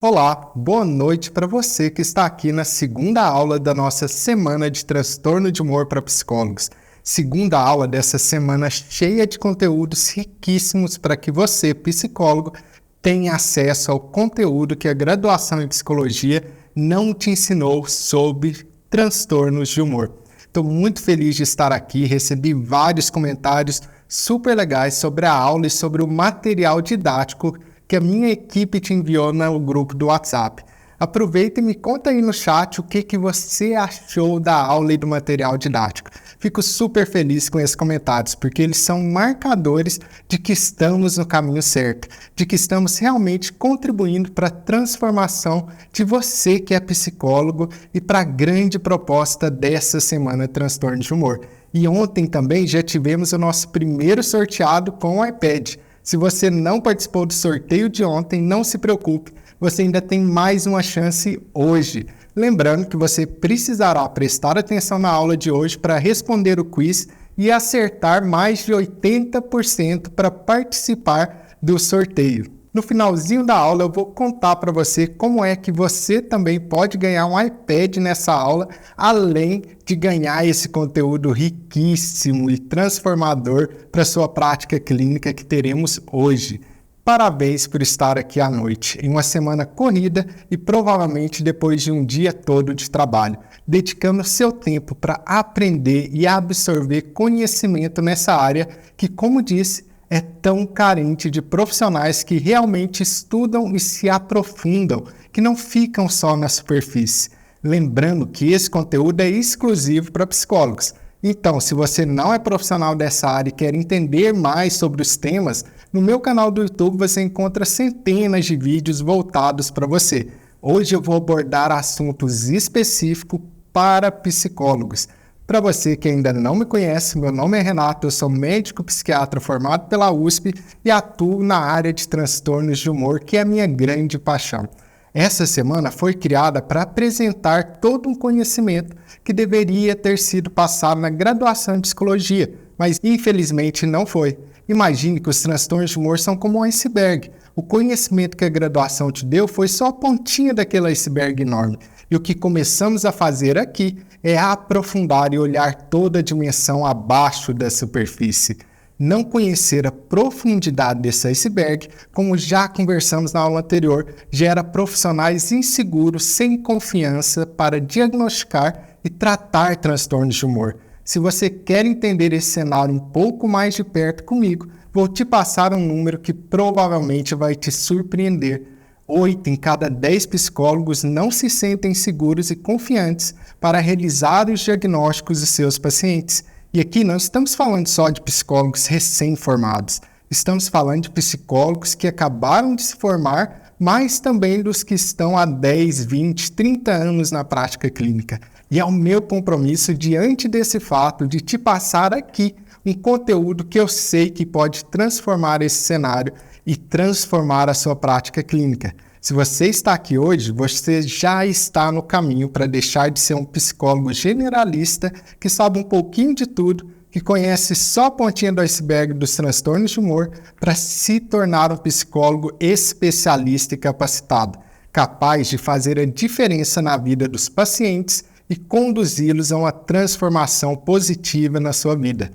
Olá, boa noite para você que está aqui na segunda aula da nossa semana de transtorno de humor para psicólogos. Segunda aula dessa semana cheia de conteúdos riquíssimos para que você, psicólogo, tenha acesso ao conteúdo que a graduação em psicologia não te ensinou sobre transtornos de humor. Estou muito feliz de estar aqui, recebi vários comentários super legais sobre a aula e sobre o material didático que a minha equipe te enviou no grupo do WhatsApp. Aproveita e me conta aí no chat o que você achou da aula e do material didático. Fico super feliz com esses comentários, porque eles são marcadores de que estamos no caminho certo, de que estamos realmente contribuindo para a transformação de você que é psicólogo e para a grande proposta dessa semana Transtorno de Humor. E ontem também já tivemos o nosso primeiro sorteado com o iPad. Se você não participou do sorteio de ontem, não se preocupe, você ainda tem mais uma chance hoje. Lembrando que você precisará prestar atenção na aula de hoje para responder o quiz e acertar mais de 80% para participar do sorteio. No finalzinho da aula eu vou contar para você como é que você também pode ganhar um iPad nessa aula, além de ganhar esse conteúdo riquíssimo e transformador para sua prática clínica que teremos hoje. Parabéns por estar aqui à noite, em uma semana corrida e provavelmente depois de um dia todo de trabalho, dedicando seu tempo para aprender e absorver conhecimento nessa área que, como disse, é tão carente de profissionais que realmente estudam e se aprofundam, que não ficam só na superfície. Lembrando que esse conteúdo é exclusivo para psicólogos. Então, se você não é profissional dessa área e quer entender mais sobre os temas, no meu canal do YouTube você encontra centenas de vídeos voltados para você. Hoje eu vou abordar assuntos específicos para psicólogos. Para você que ainda não me conhece, meu nome é Renato, eu sou médico psiquiatra formado pela USP e atuo na área de transtornos de humor, que é a minha grande paixão. Essa semana foi criada para apresentar todo um conhecimento que deveria ter sido passado na graduação em psicologia, mas infelizmente não foi. Imagine que os transtornos de humor são como um iceberg. O conhecimento que a graduação te deu foi só a pontinha daquele iceberg enorme. E o que começamos a fazer aqui é aprofundar e olhar toda a dimensão abaixo da superfície. Não conhecer a profundidade desse iceberg, como já conversamos na aula anterior, gera profissionais inseguros, sem confiança para diagnosticar e tratar transtornos de humor. Se você quer entender esse cenário um pouco mais de perto comigo, vou te passar um número que provavelmente vai te surpreender. 8 em cada 10 psicólogos não se sentem seguros e confiantes para realizar os diagnósticos de seus pacientes. E aqui não estamos falando só de psicólogos recém-formados. Estamos falando de psicólogos que acabaram de se formar, mas também dos que estão há 10, 20, 30 anos na prática clínica. E é o meu compromisso, diante desse fato, de te passar aqui um conteúdo que eu sei que pode transformar esse cenário e transformar a sua prática clínica. Se você está aqui hoje, você já está no caminho para deixar de ser um psicólogo generalista que sabe um pouquinho de tudo, que conhece só a pontinha do iceberg dos transtornos de humor, para se tornar um psicólogo especialista e capacitado, capaz de fazer a diferença na vida dos pacientes e conduzi-los a uma transformação positiva na sua vida.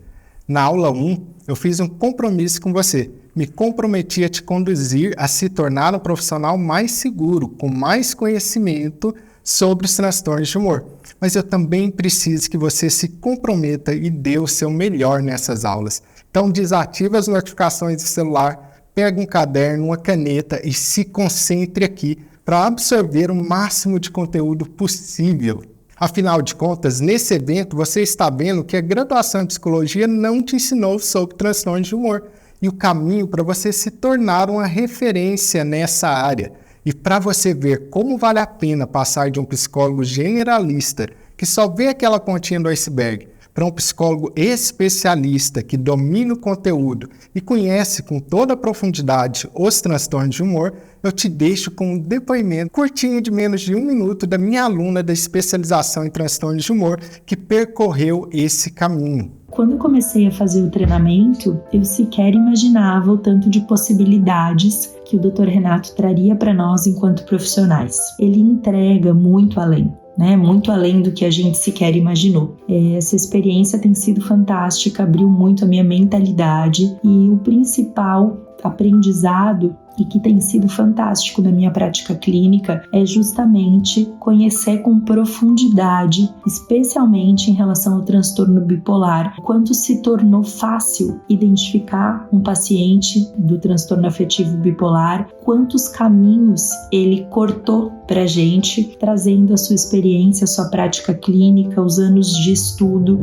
Na aula 1, eu fiz um compromisso com você. Me comprometi a te conduzir a se tornar um profissional mais seguro, com mais conhecimento sobre os transtornos de humor. Mas eu também preciso que você se comprometa e dê o seu melhor nessas aulas. Então desative as notificações do celular, pega um caderno, uma caneta e se concentre aqui para absorver o máximo de conteúdo possível. Afinal de contas, nesse evento você está vendo que a graduação em psicologia não te ensinou sobre transtornos de humor e o caminho para você se tornar uma referência nessa área. E para você ver como vale a pena passar de um psicólogo generalista que só vê aquela pontinha do iceberg para um psicólogo especialista que domina o conteúdo e conhece com toda a profundidade os transtornos de humor, eu te deixo com um depoimento curtinho de menos de 1 minuto da minha aluna da especialização em transtornos de humor que percorreu esse caminho. Quando eu comecei a fazer o treinamento, eu sequer imaginava o tanto de possibilidades que o Dr. Renato traria para nós enquanto profissionais. Ele entrega muito além. Muito além do que a gente sequer imaginou. Essa experiência tem sido fantástica, abriu muito a minha mentalidade e o principal aprendizado e que tem sido fantástico na minha prática clínica é justamente conhecer com profundidade, especialmente em relação ao transtorno bipolar, quanto se tornou fácil identificar um paciente do transtorno afetivo bipolar, quantos caminhos ele cortou pra gente, trazendo a sua experiência, a sua prática clínica, os anos de estudo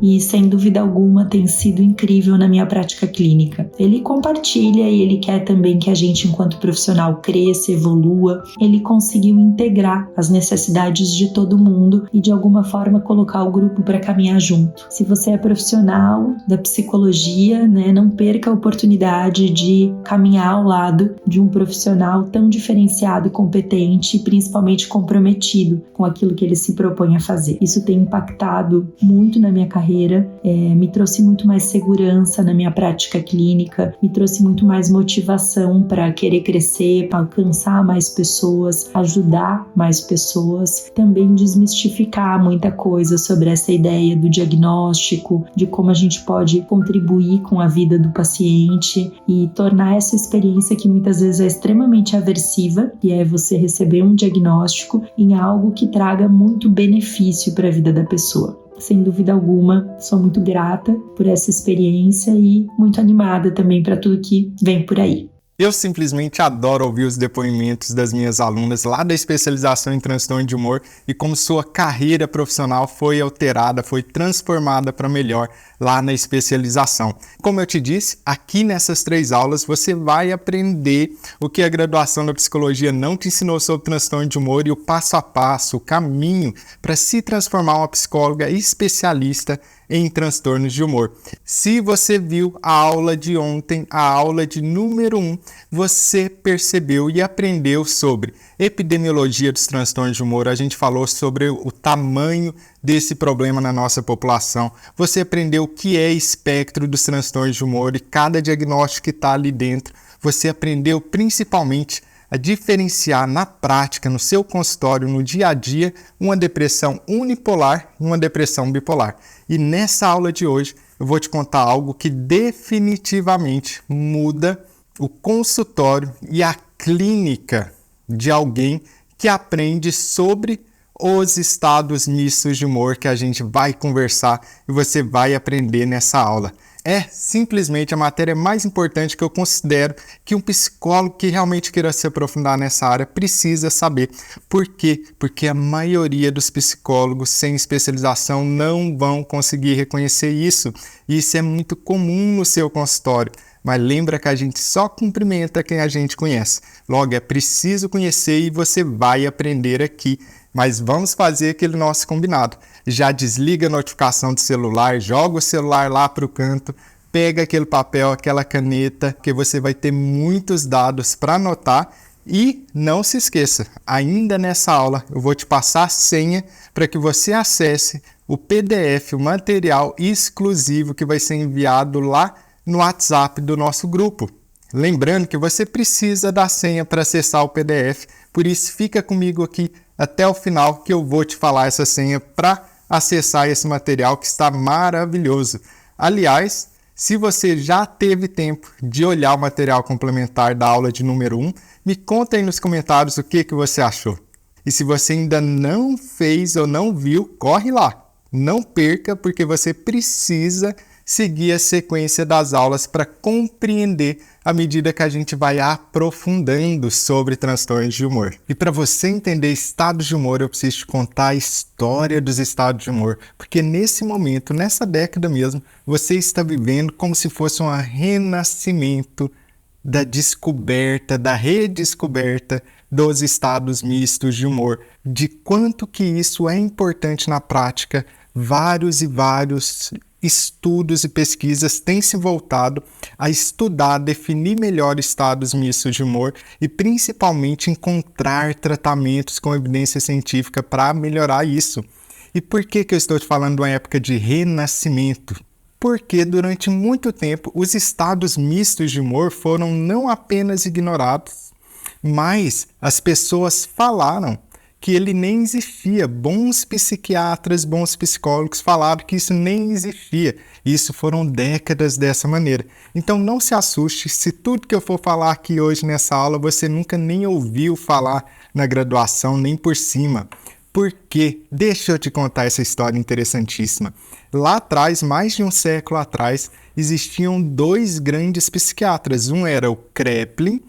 e, sem dúvida alguma, tem sido incrível na minha prática clínica. Ele compartilha e ele quer também que a gente, enquanto profissional, cresça, evolua. Ele conseguiu integrar as necessidades de todo mundo e, de alguma forma, colocar o grupo para caminhar junto. Se você é profissional da psicologia, não perca a oportunidade de caminhar ao lado de um profissional tão diferenciado e competente e principalmente comprometido com aquilo que ele se propõe a fazer. Isso tem impactado muito na minha carreira, me trouxe muito mais segurança na minha prática clínica, me trouxe muito mais motivação para querer crescer, para alcançar mais pessoas, ajudar mais pessoas, também desmistificar muita coisa sobre essa ideia do diagnóstico, de como a gente pode contribuir com a vida do paciente e tornar essa experiência que muitas vezes é extremamente aversiva, que é você receber um diagnóstico, em algo que traga muito benefício para a vida da pessoa. Sem dúvida alguma, sou muito grata por essa experiência e muito animada também para tudo que vem por aí. Eu simplesmente adoro ouvir os depoimentos das minhas alunas lá da especialização em transtorno de humor e como sua carreira profissional foi alterada, foi transformada para melhor lá na especialização. Como eu te disse, aqui nessas 3 aulas você vai aprender o que a graduação da psicologia não te ensinou sobre transtorno de humor e o passo a passo, o caminho para se transformar uma psicóloga especialista em transtornos de humor. Se você viu a aula de ontem, a aula de número 1, você percebeu e aprendeu sobre epidemiologia dos transtornos de humor. A gente falou sobre o tamanho desse problema na nossa população. Você aprendeu o que é espectro dos transtornos de humor e cada diagnóstico que está ali dentro. Você aprendeu principalmente a diferenciar na prática, no seu consultório, no dia a dia, uma depressão unipolar e uma depressão bipolar. E nessa aula de hoje eu vou te contar algo que definitivamente muda o consultório e a clínica de alguém que aprende sobre os estados mistos de humor que a gente vai conversar e você vai aprender nessa aula. É simplesmente a matéria mais importante que eu considero que um psicólogo que realmente queira se aprofundar nessa área precisa saber. Por quê? Porque a maioria dos psicólogos sem especialização não vão conseguir reconhecer isso. E isso é muito comum no seu consultório. Mas lembra que a gente só cumprimenta quem a gente conhece. Logo, é preciso conhecer e você vai aprender aqui. Mas vamos fazer aquele nosso combinado. Já desliga a notificação do celular, joga o celular lá para o canto, pega aquele papel, aquela caneta, que você vai ter muitos dados para anotar. E não se esqueça, ainda nessa aula eu vou te passar a senha para que você acesse o PDF, o material exclusivo que vai ser enviado lá no WhatsApp do nosso grupo. Lembrando que você precisa da senha para acessar o PDF, por isso fica comigo aqui até o final que eu vou te falar essa senha para acessar esse material que está maravilhoso. Aliás, se você já teve tempo de olhar o material complementar da aula de número 1, me conta aí nos comentários o que você achou. E se você ainda não fez ou não viu, corre lá. Não perca, porque você precisa seguir a sequência das aulas para compreender à medida que a gente vai aprofundando sobre transtornos de humor. E para você entender estados de humor, eu preciso te contar a história dos estados de humor, porque nesse momento, nessa década mesmo, você está vivendo como se fosse um renascimento da descoberta, da redescoberta dos estados mistos de humor, de quanto que isso é importante na prática vários e vários estudos e pesquisas têm se voltado a estudar, definir melhor estados mistos de humor e principalmente encontrar tratamentos com evidência científica para melhorar isso. E por que eu estou te falando de uma época de renascimento? Porque durante muito tempo os estados mistos de humor foram não apenas ignorados, mas as pessoas falaram que ele nem existia. Bons psiquiatras, bons psicólogos falaram que isso nem existia. Isso foram décadas dessa maneira. Então não se assuste se tudo que eu for falar aqui hoje nessa aula você nunca nem ouviu falar na graduação, nem por cima. Porque, deixa eu te contar essa história interessantíssima. Lá atrás, mais de um século atrás, existiam dois grandes psiquiatras. Um era o Kraepelin,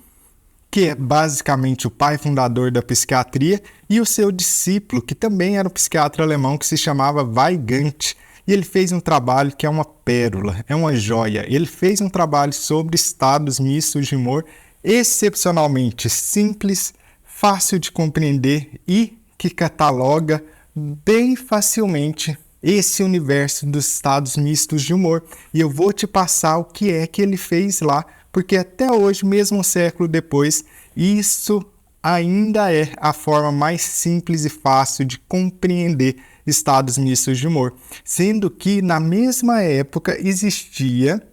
que é basicamente o pai fundador da psiquiatria, e o seu discípulo, que também era um psiquiatra alemão, que se chamava Weigand. E ele fez um trabalho que é uma pérola, é uma joia. Ele fez um trabalho sobre estados mistos de humor, excepcionalmente simples, fácil de compreender e que cataloga bem facilmente esse universo dos estados mistos de humor. E eu vou te passar o que é que ele fez lá, porque até hoje, mesmo um século depois, isso ainda é a forma mais simples e fácil de compreender estados mistos de humor. Sendo que, na mesma época, existia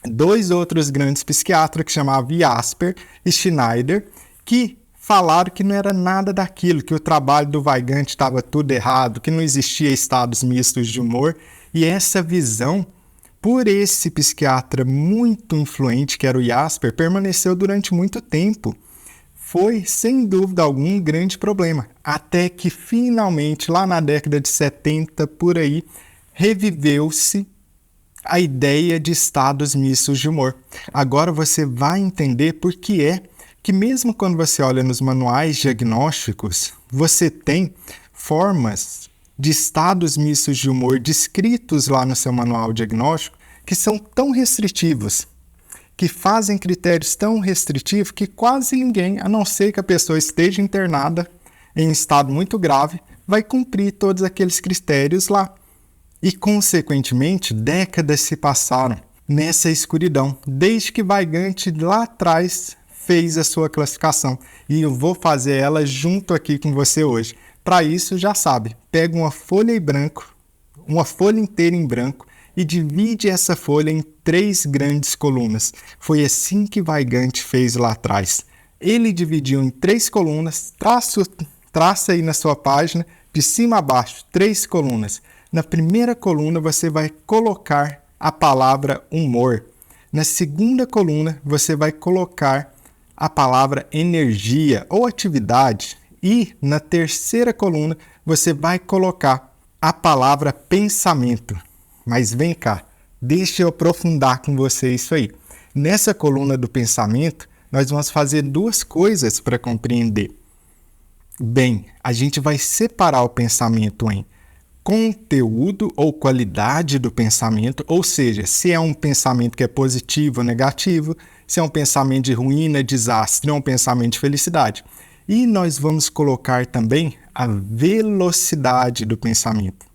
dois outros grandes psiquiatras que chamavam Jasper e Schneider, que falaram que não era nada daquilo, que o trabalho do Weigand estava tudo errado, que não existia estados mistos de humor. E essa visão, por esse psiquiatra muito influente, que era o Jasper, permaneceu durante muito tempo. Foi, sem dúvida alguma, um grande problema. Até que, finalmente, lá na década de 70, por aí, reviveu-se a ideia de estados mistos de humor. Agora você vai entender por que é que mesmo quando você olha nos manuais diagnósticos, você tem formas de estados mistos de humor descritos lá no seu manual diagnóstico que são tão restritivos, que fazem critérios tão restritivos que quase ninguém, a não ser que a pessoa esteja internada em estado muito grave, vai cumprir todos aqueles critérios lá. E, consequentemente, décadas se passaram nessa escuridão, desde que Weigand lá atrás fez a sua classificação, e eu vou fazer ela junto aqui com você hoje. Para isso, já sabe, pega uma folha em branco, uma folha inteira em branco, e divide essa folha em 3 grandes colunas. Foi assim que Weigand fez lá atrás. Ele dividiu em 3 colunas, traça aí na sua página, de cima a baixo, 3 colunas. Na primeira coluna você vai colocar a palavra humor. Na segunda coluna você vai colocar a palavra energia ou atividade. E na terceira coluna você vai colocar a palavra pensamento. Mas vem cá, deixa eu aprofundar com você isso aí. Nessa coluna do pensamento, nós vamos fazer 2 coisas para compreender. Bem, a gente vai separar o pensamento em conteúdo ou qualidade do pensamento, ou seja, se é um pensamento que é positivo ou negativo, se é um pensamento de ruína, desastre, ou um pensamento de felicidade. E nós vamos colocar também a velocidade do pensamento.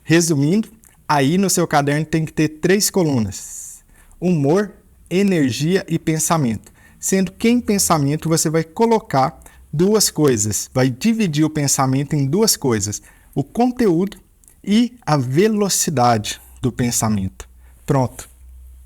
Resumindo, aí no seu caderno tem que ter 3 colunas: humor, energia e pensamento. Sendo que em pensamento você vai colocar 2 coisas, vai dividir o pensamento em 2 coisas: o conteúdo e a velocidade do pensamento. Pronto.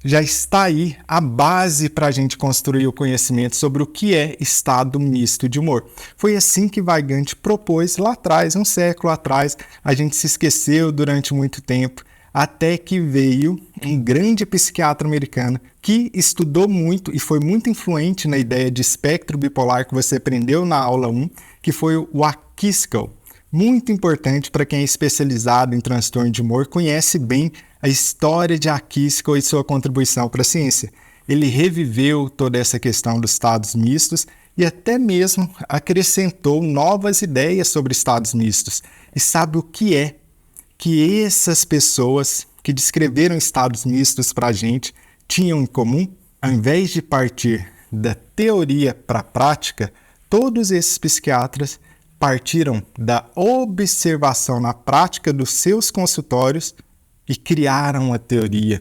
Já está aí a base para a gente construir o conhecimento sobre o que é estado misto de humor. Foi assim que Weigand propôs lá atrás, um século atrás. A gente se esqueceu durante muito tempo, até que veio um grande psiquiatra americano que estudou muito e foi muito influente na ideia de espectro bipolar que você aprendeu na aula 1, que foi o Akiskel. Muito importante para quem é especializado em transtorno de humor, conhece bem a história de Akiskel e sua contribuição para a ciência. Ele reviveu toda essa questão dos estados mistos e até mesmo acrescentou novas ideias sobre estados mistos. E sabe o que é que essas pessoas que descreveram estados mistos para a gente tinham em comum? Ao invés de partir da teoria para a prática, todos esses psiquiatras partiram da observação na prática dos seus consultórios e criaram uma teoria.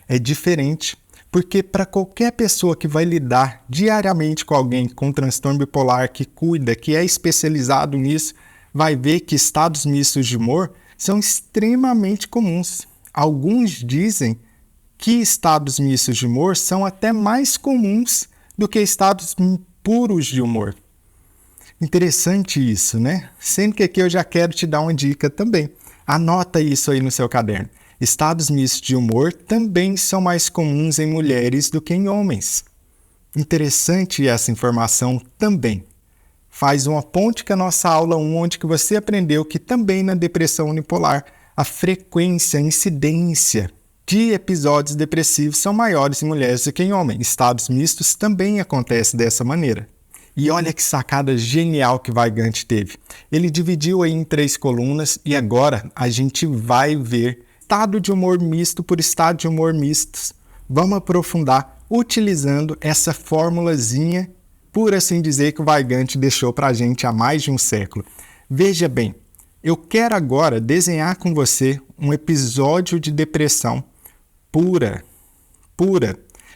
É diferente, porque para qualquer pessoa que vai lidar diariamente com alguém com transtorno bipolar, que cuida, que é especializado nisso, vai ver que estados mistos de humor são extremamente comuns. Alguns dizem que estados mistos de humor são até mais comuns do que estados puros de humor. Interessante isso, né? Sendo que aqui eu já quero te dar uma dica também. Anota isso aí no seu caderno. Estados mistos de humor também são mais comuns em mulheres do que em homens. Interessante essa informação também. Faz uma ponte com a nossa aula 1, onde que você aprendeu que também na depressão unipolar a frequência, a incidência de episódios depressivos são maiores em mulheres do que em homens. Estados mistos também acontece dessa maneira. E olha que sacada genial que Weigand teve. Ele dividiu aí em 3 colunas e agora a gente vai ver estado de humor misto por estado de humor mistos. Vamos aprofundar utilizando essa formulazinha, por assim dizer, que o Weigand deixou para a gente há mais de um século. Veja bem, eu quero agora desenhar com você um episódio de depressão pura.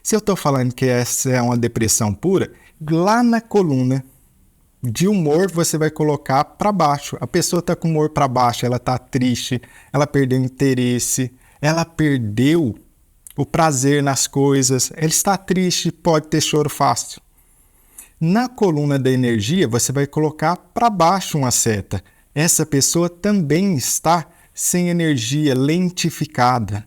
Se eu estou falando que essa é uma depressão pura, lá na coluna de humor você vai colocar para baixo. A pessoa está com humor para baixo, ela está triste, ela perdeu interesse, ela perdeu o prazer nas coisas, ela está triste, pode ter choro fácil. Na coluna da energia você vai colocar para baixo uma seta. Essa pessoa também está sem energia, lentificada.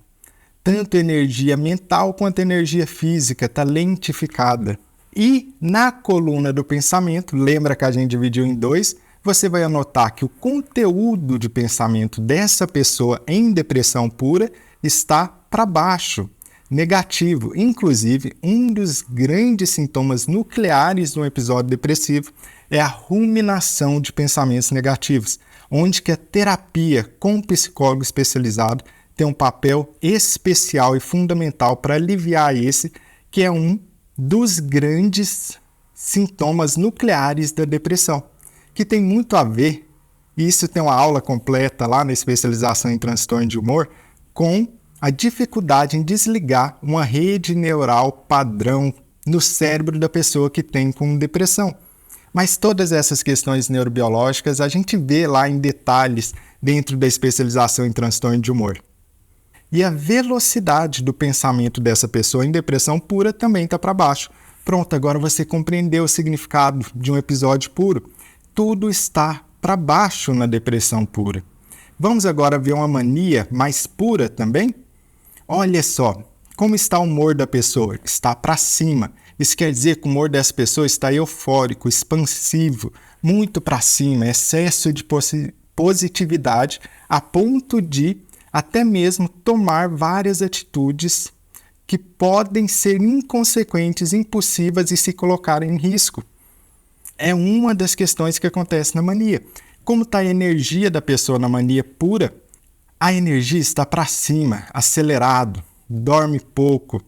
Tanto energia mental quanto energia física está lentificada. E na coluna do pensamento, lembra que a gente dividiu em 2, você vai anotar que o conteúdo de pensamento dessa pessoa em depressão pura está para baixo, negativo. Inclusive, um dos grandes sintomas nucleares de um episódio depressivo é a ruminação de pensamentos negativos, onde que a terapia com um psicólogo especializado tem um papel especial e fundamental para aliviar esse, que é um dos grandes sintomas nucleares da depressão, que tem muito a ver, e isso tem uma aula completa lá na especialização em transtorno de humor, com a dificuldade em desligar uma rede neural padrão no cérebro da pessoa que tem com depressão. Mas todas essas questões neurobiológicas a gente vê lá em detalhes dentro da especialização em transtorno de humor. E a velocidade do pensamento dessa pessoa em depressão pura também está para baixo. Pronto, agora você compreendeu o significado de um episódio puro. Tudo está para baixo na depressão pura. Vamos agora ver uma mania mais pura também? Olha só, como está o humor da pessoa? Está para cima. Isso quer dizer que o humor dessa pessoa está eufórico, expansivo, muito para cima, excesso de positividade, a ponto de até mesmo tomar várias atitudes que podem ser inconsequentes, impossíveis e se colocar em risco. É uma das questões que acontece na mania. Como está a energia da pessoa na mania pura? A energia está para cima, acelerado, dorme pouco.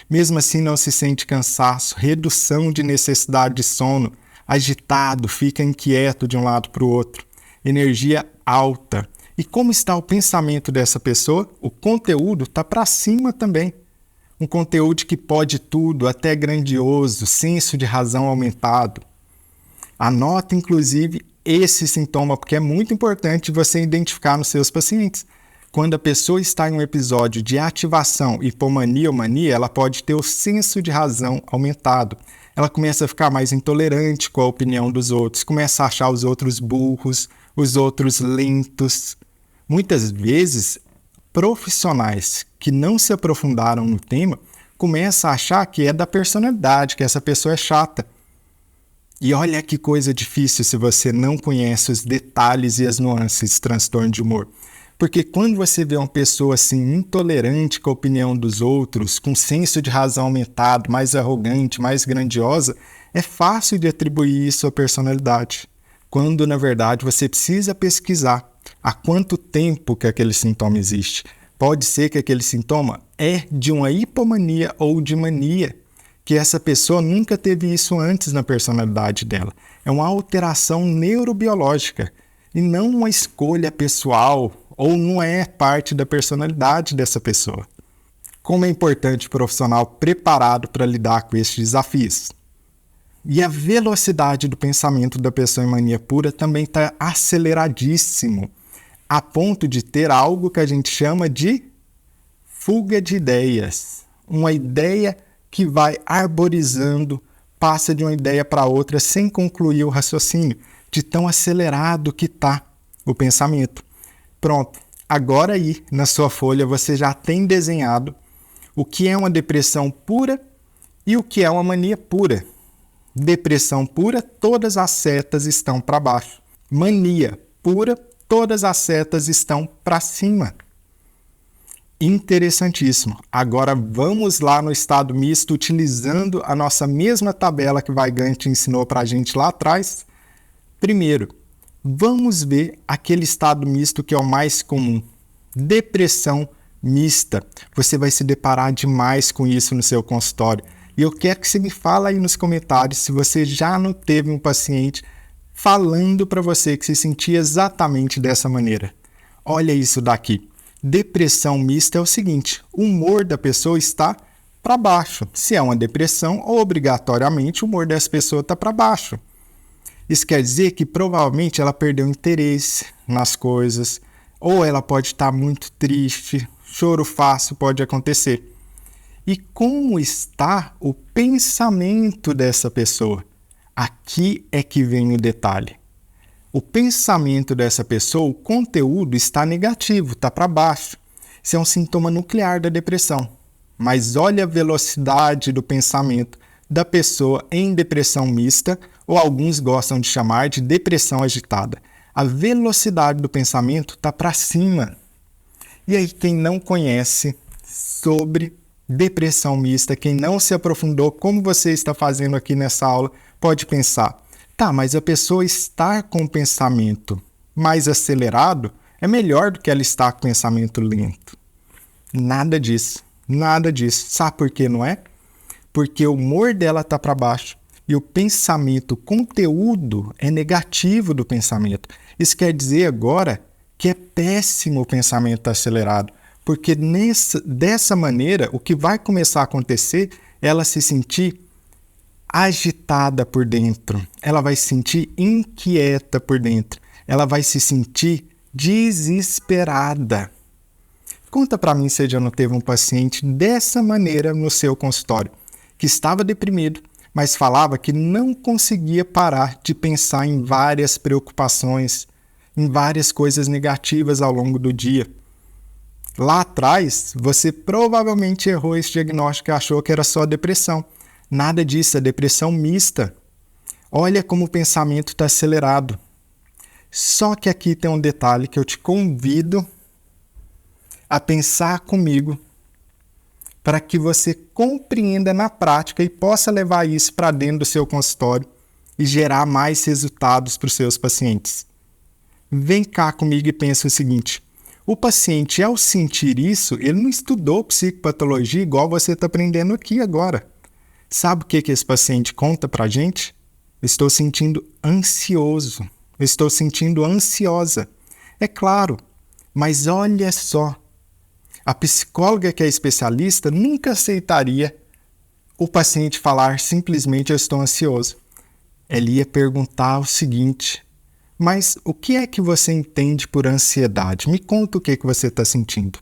Mesmo assim não se sente cansaço, redução de necessidade de sono, agitado, fica inquieto de um lado para o outro. Energia alta. E como está o pensamento dessa pessoa? O conteúdo está para cima também. Um conteúdo que pode tudo, até grandioso, senso de razão aumentado. Anota, inclusive, esse sintoma, porque é muito importante você identificar nos seus pacientes. Quando a pessoa está em um episódio de ativação, hipomania ou mania, ela pode ter o senso de razão aumentado. Ela começa a ficar mais intolerante com a opinião dos outros, começa a achar os outros burros, os outros lentos. Muitas vezes, profissionais que não se aprofundaram no tema começam a achar que é da personalidade, que essa pessoa é chata. E olha que coisa difícil se você não conhece os detalhes e as nuances de transtorno de humor. Porque quando você vê uma pessoa assim intolerante com a opinião dos outros, com senso de razão aumentado, mais arrogante, mais grandiosa, é fácil de atribuir isso à personalidade. Quando, na verdade, você precisa pesquisar há quanto tempo que aquele sintoma existe. Pode ser que aquele sintoma é de uma hipomania ou de mania, que essa pessoa nunca teve isso antes na personalidade dela. é uma alteração neurobiológica e não uma escolha pessoal ou não é parte da personalidade dessa pessoa. Como é importante o profissional preparado para lidar com esses desafios. E a velocidade do pensamento da pessoa em mania pura também está aceleradíssimo, a ponto de ter algo que a gente chama de fuga de ideias. Uma ideia que vai arborizando, passa de uma ideia para outra sem concluir o raciocínio, de tão acelerado que está o pensamento. Pronto, agora aí na sua folha você já tem desenhado o que é uma depressão pura e o que é uma mania pura. Depressão pura, todas as setas estão para baixo. Mania pura, todas as setas estão para cima. Interessantíssimo. Agora vamos lá no estado misto, utilizando a nossa mesma tabela que o Weigand ensinou para a gente lá atrás. Primeiro, vamos ver aquele estado misto que é o mais comum. Depressão mista. Você vai se deparar demais com isso no seu consultório. E eu quero que você me fale aí nos comentários se você já não teve um paciente falando para você que se sentia exatamente dessa maneira. Olha isso daqui. Depressão mista é o seguinte, o humor da pessoa está para baixo. Se é uma depressão, obrigatoriamente o humor dessa pessoa está para baixo. Isso quer dizer que provavelmente ela perdeu interesse nas coisas, ou ela pode estar muito triste, choro fácil pode acontecer. E como está o pensamento dessa pessoa? Aqui é que vem o detalhe. O pensamento dessa pessoa, o conteúdo está negativo, está para baixo. Isso é um sintoma nuclear da depressão. Mas olha a velocidade do pensamento da pessoa em depressão mista, ou alguns gostam de chamar de depressão agitada. A velocidade do pensamento está para cima. E aí, quem não conhece sobre depressão mista, quem não se aprofundou como você está fazendo aqui nessa aula, pode pensar, tá, mas a pessoa estar com o pensamento mais acelerado é melhor do que ela estar com o pensamento lento. Nada disso, nada disso. Sabe por que não é? Porque o humor dela está para baixo e o pensamento, o conteúdo é negativo do pensamento. Isso quer dizer agora que é péssimo o pensamento acelerado. Porque dessa maneira, o que vai começar a acontecer é ela se sentir agitada por dentro. Ela vai se sentir inquieta por dentro. Ela vai se sentir desesperada. Conta para mim se já não teve um paciente dessa maneira no seu consultório, que estava deprimido, mas falava que não conseguia parar de pensar em várias preocupações, em várias coisas negativas ao longo do dia. Lá atrás, você provavelmente errou esse diagnóstico e achou que era só depressão. Nada disso, é depressão mista. Olha como o pensamento está acelerado. Só que aqui tem um detalhe que eu te convido a pensar comigo para que você compreenda na prática e possa levar isso para dentro do seu consultório e gerar mais resultados para os seus pacientes. Vem cá comigo e pensa o seguinte. O paciente, ao sentir isso, ele não estudou psicopatologia igual você está aprendendo aqui agora. Sabe o que esse paciente conta para a gente? Estou sentindo ansioso. Estou sentindo ansiosa. É claro, mas olha só. A psicóloga que é especialista nunca aceitaria o paciente falar simplesmente eu estou ansioso. Ela ia perguntar o seguinte... Mas o que é que você entende por ansiedade? Me conta o que você está sentindo.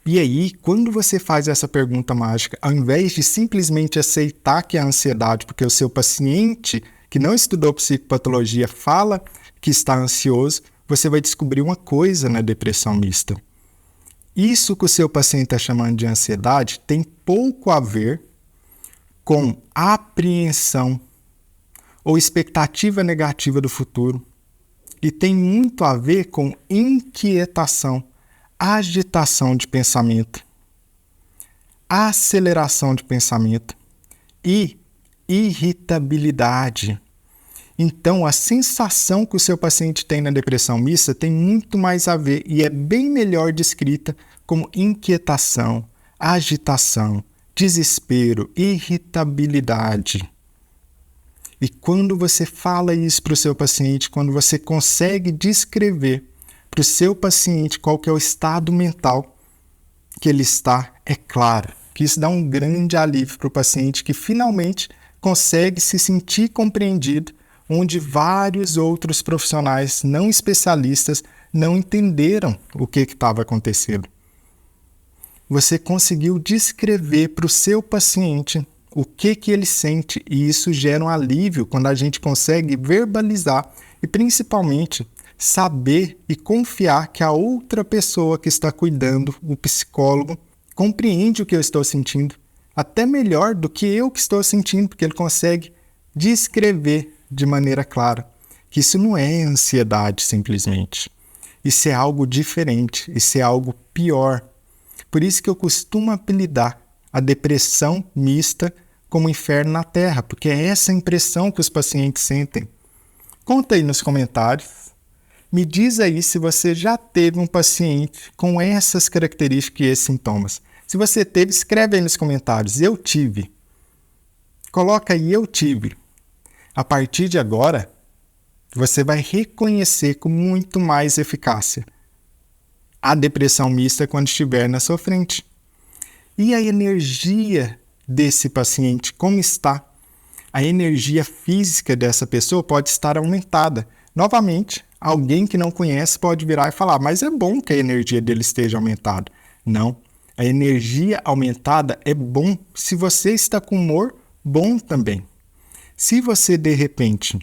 E aí, quando você faz essa pergunta mágica, ao invés de simplesmente aceitar que é ansiedade, porque o seu paciente que não estudou psicopatologia fala que está ansioso, você vai descobrir uma coisa na depressão mista. Isso que o seu paciente está chamando de ansiedade tem pouco a ver com apreensão ou expectativa negativa do futuro. E tem muito a ver com inquietação, agitação de pensamento, aceleração de pensamento e irritabilidade. Então, a sensação que o seu paciente tem na depressão mista tem muito mais a ver e é bem melhor descrita como inquietação, agitação, desespero, irritabilidade. E quando você fala isso para o seu paciente, quando você consegue descrever para o seu paciente qual que é o estado mental que ele está, é claro que isso dá um grande alívio para o paciente que finalmente consegue se sentir compreendido, onde vários outros profissionais não especialistas não entenderam o que estava acontecendo. Você conseguiu descrever para o seu paciente o que ele sente, e isso gera um alívio quando a gente consegue verbalizar e principalmente saber e confiar que a outra pessoa que está cuidando, o psicólogo, compreende o que eu estou sentindo, até melhor do que eu que estou sentindo, porque ele consegue descrever de maneira clara que isso não é ansiedade simplesmente. Isso é algo diferente, isso é algo pior. Por isso que eu costumo apelidar a depressão mista como inferno na Terra, porque é essa a impressão que os pacientes sentem. Conta aí nos comentários. Me diz aí se você já teve um paciente com essas características e esses sintomas. Se você teve, escreve aí nos comentários. Eu tive. Coloca aí, eu tive. A partir de agora, você vai reconhecer com muito mais eficácia a depressão mista quando estiver na sua frente. E a energia desse paciente, como está? A energia física dessa pessoa pode estar aumentada. Novamente, alguém que não conhece pode virar e falar, mas é bom que a energia dele esteja aumentada. Não, a energia aumentada é bom se você está com humor bom também. Se você, de repente,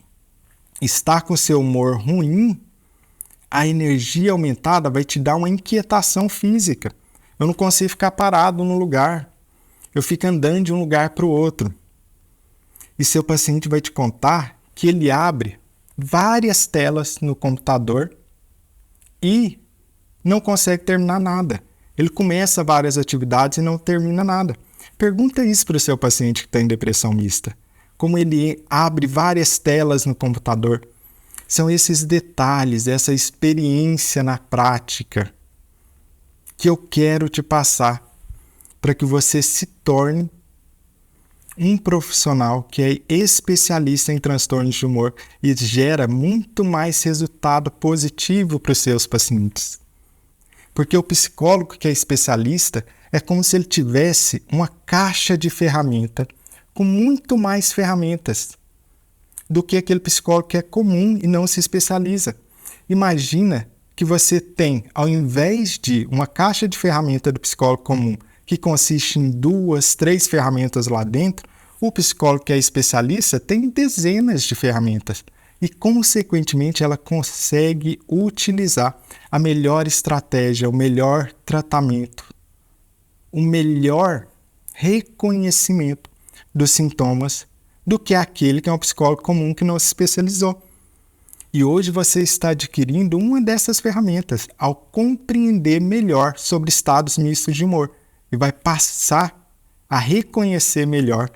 está com seu humor ruim, a energia aumentada vai te dar uma inquietação física. Eu não consigo ficar parado no lugar. Eu fico andando de um lugar para o outro. E seu paciente vai te contar que ele abre várias telas no computador e não consegue terminar nada. Ele começa várias atividades e não termina nada. Pergunta isso para o seu paciente que está em depressão mista. Como ele abre várias telas no computador. São esses detalhes, essa experiência na prática que eu quero te passar para que você se torne um profissional que é especialista em transtornos de humor e gera muito mais resultado positivo para os seus pacientes. Porque o psicólogo que é especialista é como se ele tivesse uma caixa de ferramenta com muito mais ferramentas do que aquele psicólogo que é comum e não se especializa. Imagina que você tem, ao invés de uma caixa de ferramenta do psicólogo comum, que consiste em 2, 3 ferramentas lá dentro, o psicólogo que é especialista tem dezenas de ferramentas e, consequentemente, ela consegue utilizar a melhor estratégia, o melhor tratamento, o melhor reconhecimento dos sintomas do que aquele que é um psicólogo comum que não se especializou. E hoje você está adquirindo uma dessas ferramentas ao compreender melhor sobre estados mistos de humor e vai passar a reconhecer melhor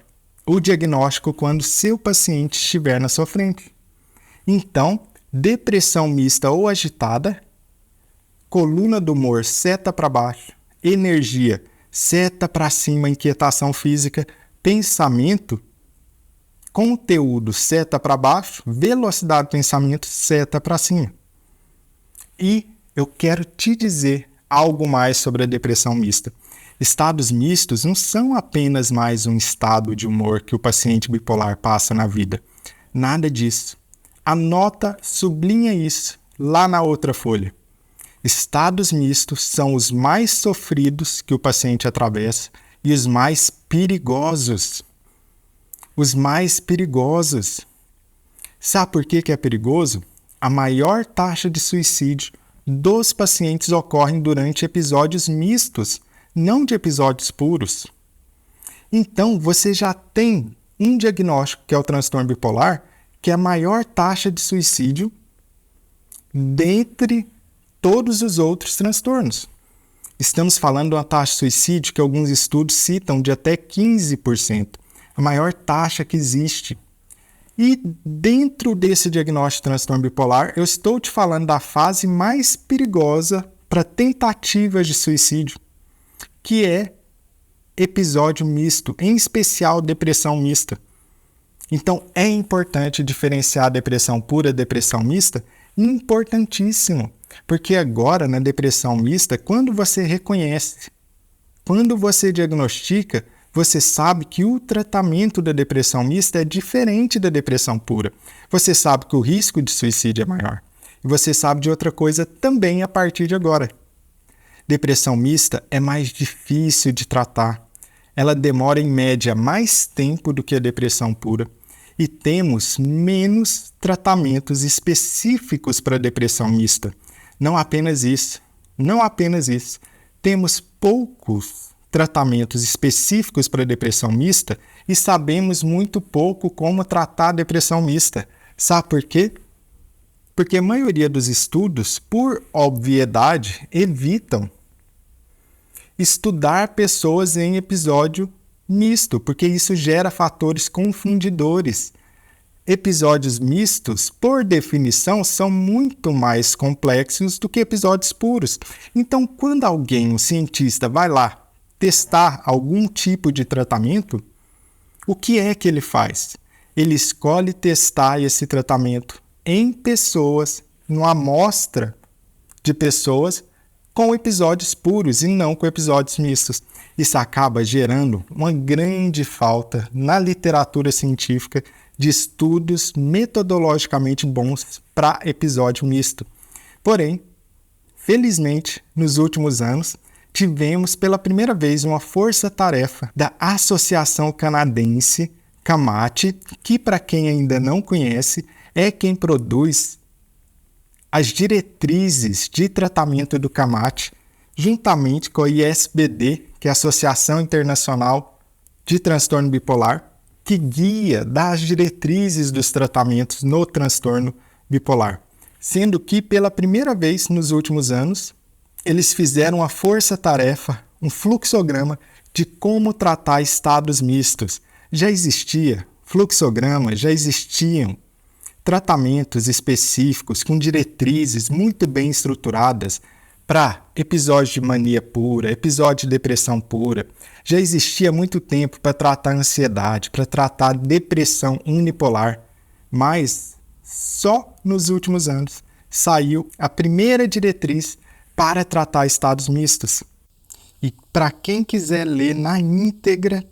o diagnóstico quando seu paciente estiver na sua frente. Então, depressão mista ou agitada, coluna do humor seta para baixo, energia seta para cima, inquietação física, pensamento, conteúdo seta para baixo, velocidade do pensamento seta para cima. E eu quero te dizer algo mais sobre a depressão mista. Estados mistos não são apenas mais um estado de humor que o paciente bipolar passa na vida. Nada disso. Anota, sublinha isso lá na outra folha. Estados mistos são os mais sofridos que o paciente atravessa e os mais perigosos. Os mais perigosos. Sabe por que é perigoso? A maior taxa de suicídio dos pacientes ocorre durante episódios mistos, não de episódios puros. Então, você já tem um diagnóstico, que é o transtorno bipolar, que é a maior taxa de suicídio dentre todos os outros transtornos. Estamos falando de uma taxa de suicídio que alguns estudos citam de até 15%, a maior taxa que existe. E dentro desse diagnóstico de transtorno bipolar, eu estou te falando da fase mais perigosa para tentativas de suicídio, que é episódio misto, em especial depressão mista. Então, é importante diferenciar a depressão pura da depressão mista? Importantíssimo, porque agora na depressão mista, quando você reconhece, quando você diagnostica, você sabe que o tratamento da depressão mista é diferente da depressão pura. Você sabe que o risco de suicídio é maior. E você sabe de outra coisa também a partir de agora. Depressão mista é mais difícil de tratar. Ela demora em média mais tempo do que a depressão pura. E temos menos tratamentos específicos para a depressão mista. Não apenas isso. Temos poucos tratamentos específicos para a depressão mista e sabemos muito pouco como tratar a depressão mista. Sabe por quê? Porque a maioria dos estudos, por obviedade, evitam estudar pessoas em episódio misto, porque isso gera fatores confundidores. Episódios mistos, por definição, são muito mais complexos do que episódios puros. Então, quando um cientista, vai lá testar algum tipo de tratamento, o que é que ele faz? Ele escolhe testar esse tratamento em pessoas, numa amostra de pessoas com episódios puros e não com episódios mistos. Isso acaba gerando uma grande falta na literatura científica de estudos metodologicamente bons para episódio misto. Porém, felizmente, nos últimos anos, tivemos pela primeira vez uma força-tarefa da Associação Canadense CAMAT, que, para quem ainda não conhece, é quem produz as diretrizes de tratamento do CAMAT, juntamente com a ISBD, que é a Associação Internacional de Transtorno Bipolar, que guia das diretrizes dos tratamentos no transtorno bipolar. Sendo que, pela primeira vez nos últimos anos, eles fizeram uma força-tarefa, um fluxograma de como tratar estados mistos. Já existia fluxograma, já existiam tratamentos específicos com diretrizes muito bem estruturadas para episódios de mania pura, episódio de depressão pura. Já existia há muito tempo para tratar ansiedade, para tratar depressão unipolar, mas só nos últimos anos saiu a primeira diretriz para tratar estados mistos. E para quem quiser ler na íntegra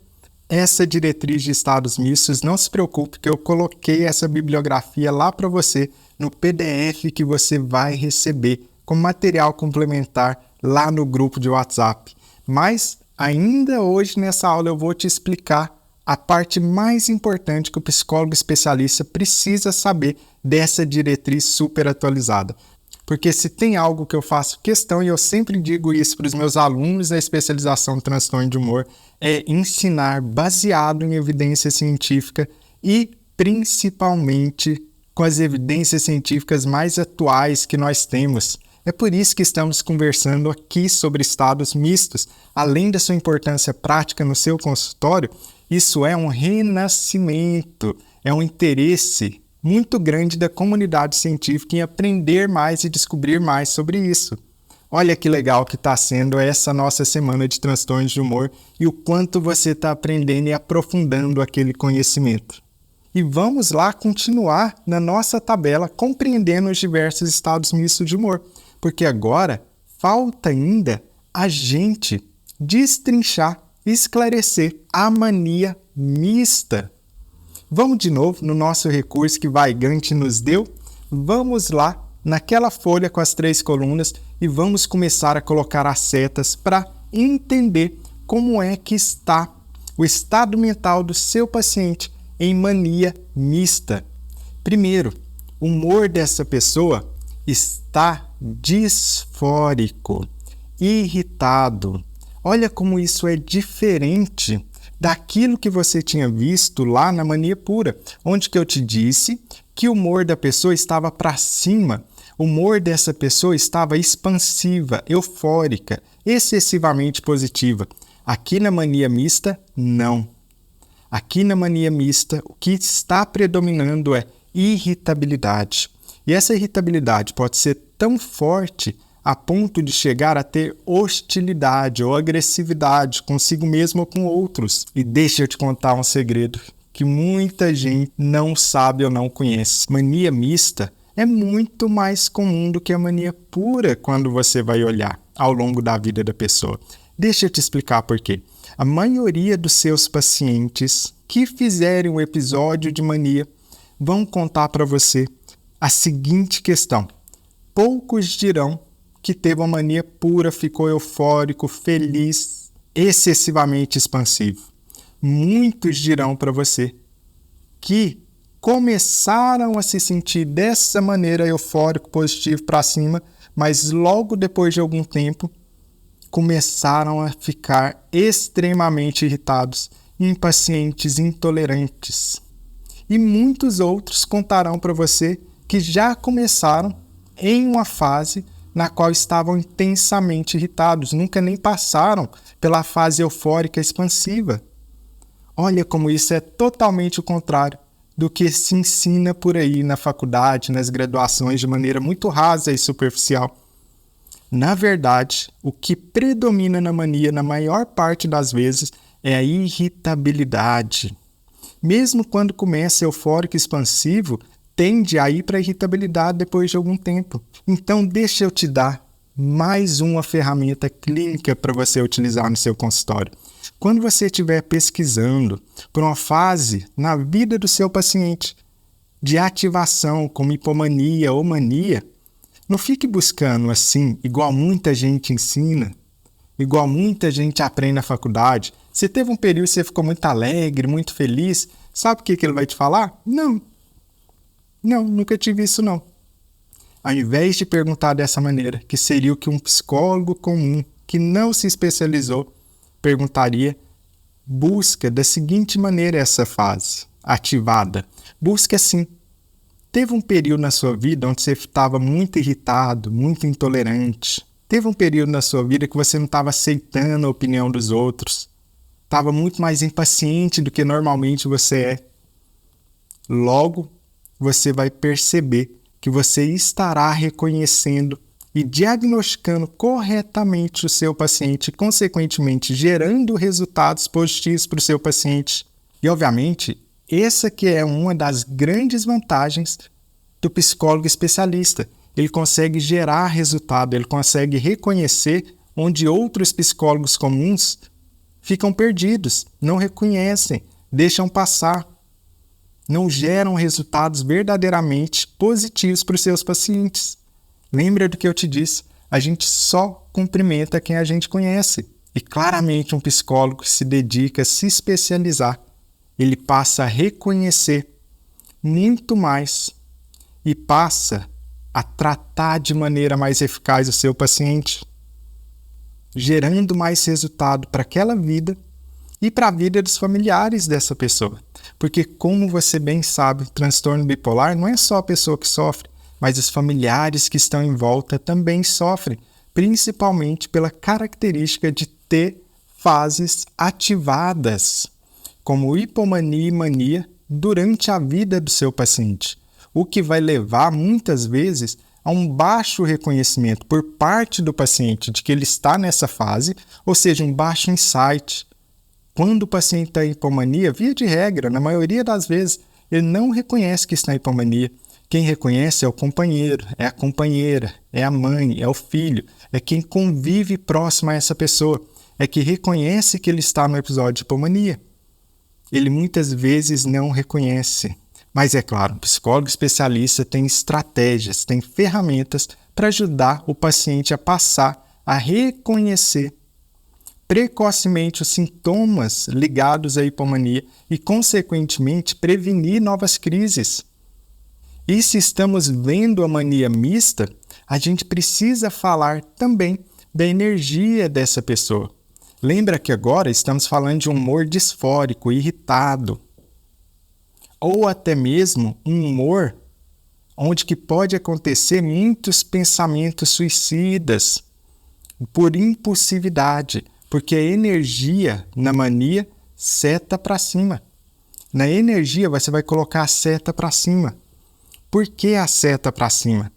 essa diretriz de estados mistos, não se preocupe que eu coloquei essa bibliografia lá para você no PDF que você vai receber como material complementar lá no grupo de WhatsApp. Mas ainda hoje nessa aula eu vou te explicar a parte mais importante que o psicólogo especialista precisa saber dessa diretriz super atualizada. Porque se tem algo que eu faço questão, e eu sempre digo isso para os meus alunos da especialização em transtorno de humor, é ensinar baseado em evidência científica e principalmente com as evidências científicas mais atuais que nós temos. É por isso que estamos conversando aqui sobre estados mistos. Além da sua importância prática no seu consultório, isso é um renascimento, é um interesse muito grande da comunidade científica em aprender mais e descobrir mais sobre isso. Olha que legal que está sendo essa nossa semana de transtornos de humor e o quanto você está aprendendo e aprofundando aquele conhecimento. E vamos lá continuar na nossa tabela compreendendo os diversos estados mistos de humor, porque agora falta ainda a gente destrinchar, esclarecer a mania mista. Vamos de novo no nosso recurso que Weigand nos deu. Vamos lá naquela folha com as 3 colunas e vamos começar a colocar as setas para entender como é que está o estado mental do seu paciente em mania mista. Primeiro, o humor dessa pessoa está disfórico, irritado. Olha como isso é diferente daquilo que você tinha visto lá na mania pura, onde que eu te disse que o humor da pessoa estava para cima, o humor dessa pessoa estava expansiva, eufórica, excessivamente positiva. Aqui na mania mista, não. Aqui na mania mista, o que está predominando é irritabilidade. E essa irritabilidade pode ser tão forte a ponto de chegar a ter hostilidade ou agressividade consigo mesmo ou com outros. E deixa eu te contar um segredo. que muita gente não sabe ou não conhece. Mania mista é muito mais comum do que a mania pura quando você vai olhar ao longo da vida da pessoa. Deixa eu te explicar por quê. A maioria dos seus pacientes que fizerem um episódio de mania vão contar para você a seguinte questão. Poucos dirão que teve uma mania pura, ficou eufórico, feliz, excessivamente expansivo. Muitos dirão para você que começaram a se sentir dessa maneira eufórico, positivo para cima, mas logo depois de algum tempo começaram a ficar extremamente irritados, impacientes, intolerantes. E muitos outros contarão para você que já começaram em uma fase na qual estavam intensamente irritados, nunca nem passaram pela fase eufórica expansiva. Olha como isso é totalmente o contrário do que se ensina por aí na faculdade, nas graduações, de maneira muito rasa e superficial. Na verdade, o que predomina na mania, na maior parte das vezes, é a irritabilidade. Mesmo quando começa eufórico e expansivo, tende a ir para a irritabilidade depois de algum tempo. Então, deixa eu te dar mais uma ferramenta clínica para você utilizar no seu consultório. Quando você estiver pesquisando por uma fase na vida do seu paciente de ativação, como hipomania ou mania, não fique buscando assim, igual muita gente ensina, igual muita gente aprende na faculdade. Você teve um período que você ficou muito alegre, muito feliz, sabe o que ele vai te falar? Não, nunca tive isso não. Ao invés de perguntar dessa maneira, que seria o que um psicólogo comum, que não se especializou, perguntaria, busca da seguinte maneira essa fase ativada. Busca assim. Teve um período na sua vida onde você estava muito irritado, muito intolerante. Teve um período na sua vida que você não estava aceitando a opinião dos outros. Estava muito mais impaciente do que normalmente você é. Logo, você vai perceber que você estará reconhecendo e diagnosticando corretamente o seu paciente, consequentemente gerando resultados positivos para o seu paciente. E, obviamente, essa que é uma das grandes vantagens do psicólogo especialista. Ele consegue gerar resultado, ele consegue reconhecer onde outros psicólogos comuns ficam perdidos, não reconhecem, deixam passar, não geram resultados verdadeiramente positivos para os seus pacientes. Lembra do que eu te disse? A gente só cumprimenta quem a gente conhece. E claramente um psicólogo que se dedica a se especializar, ele passa a reconhecer muito mais e passa a tratar de maneira mais eficaz o seu paciente, gerando mais resultado para aquela vida e para a vida dos familiares dessa pessoa. Porque, como você bem sabe, transtorno bipolar não é só a pessoa que sofre, mas os familiares que estão em volta também sofrem, principalmente pela característica de ter fases ativadas, como hipomania e mania, durante a vida do seu paciente, o que vai levar, muitas vezes, a um baixo reconhecimento por parte do paciente de que ele está nessa fase, ou seja, um baixo insight. Quando o paciente está em hipomania, via de regra, na maioria das vezes, ele não reconhece que está em hipomania. Quem reconhece é o companheiro, é a companheira, é a mãe, é o filho, é quem convive próximo a essa pessoa, é que reconhece que ele está no episódio de hipomania. Ele muitas vezes não reconhece. Mas é claro, o psicólogo especialista tem estratégias, tem ferramentas para ajudar o paciente a passar a reconhecer precocemente os sintomas ligados à hipomania e, consequentemente, prevenir novas crises. E se estamos vendo a mania mista, a gente precisa falar também da energia dessa pessoa. Lembra que agora estamos falando de um humor disfórico, irritado, ou até mesmo um humor onde que pode acontecer muitos pensamentos suicidas por impulsividade, porque a energia na mania seta para cima. Na energia você vai colocar a seta para cima. Por que a seta para cima?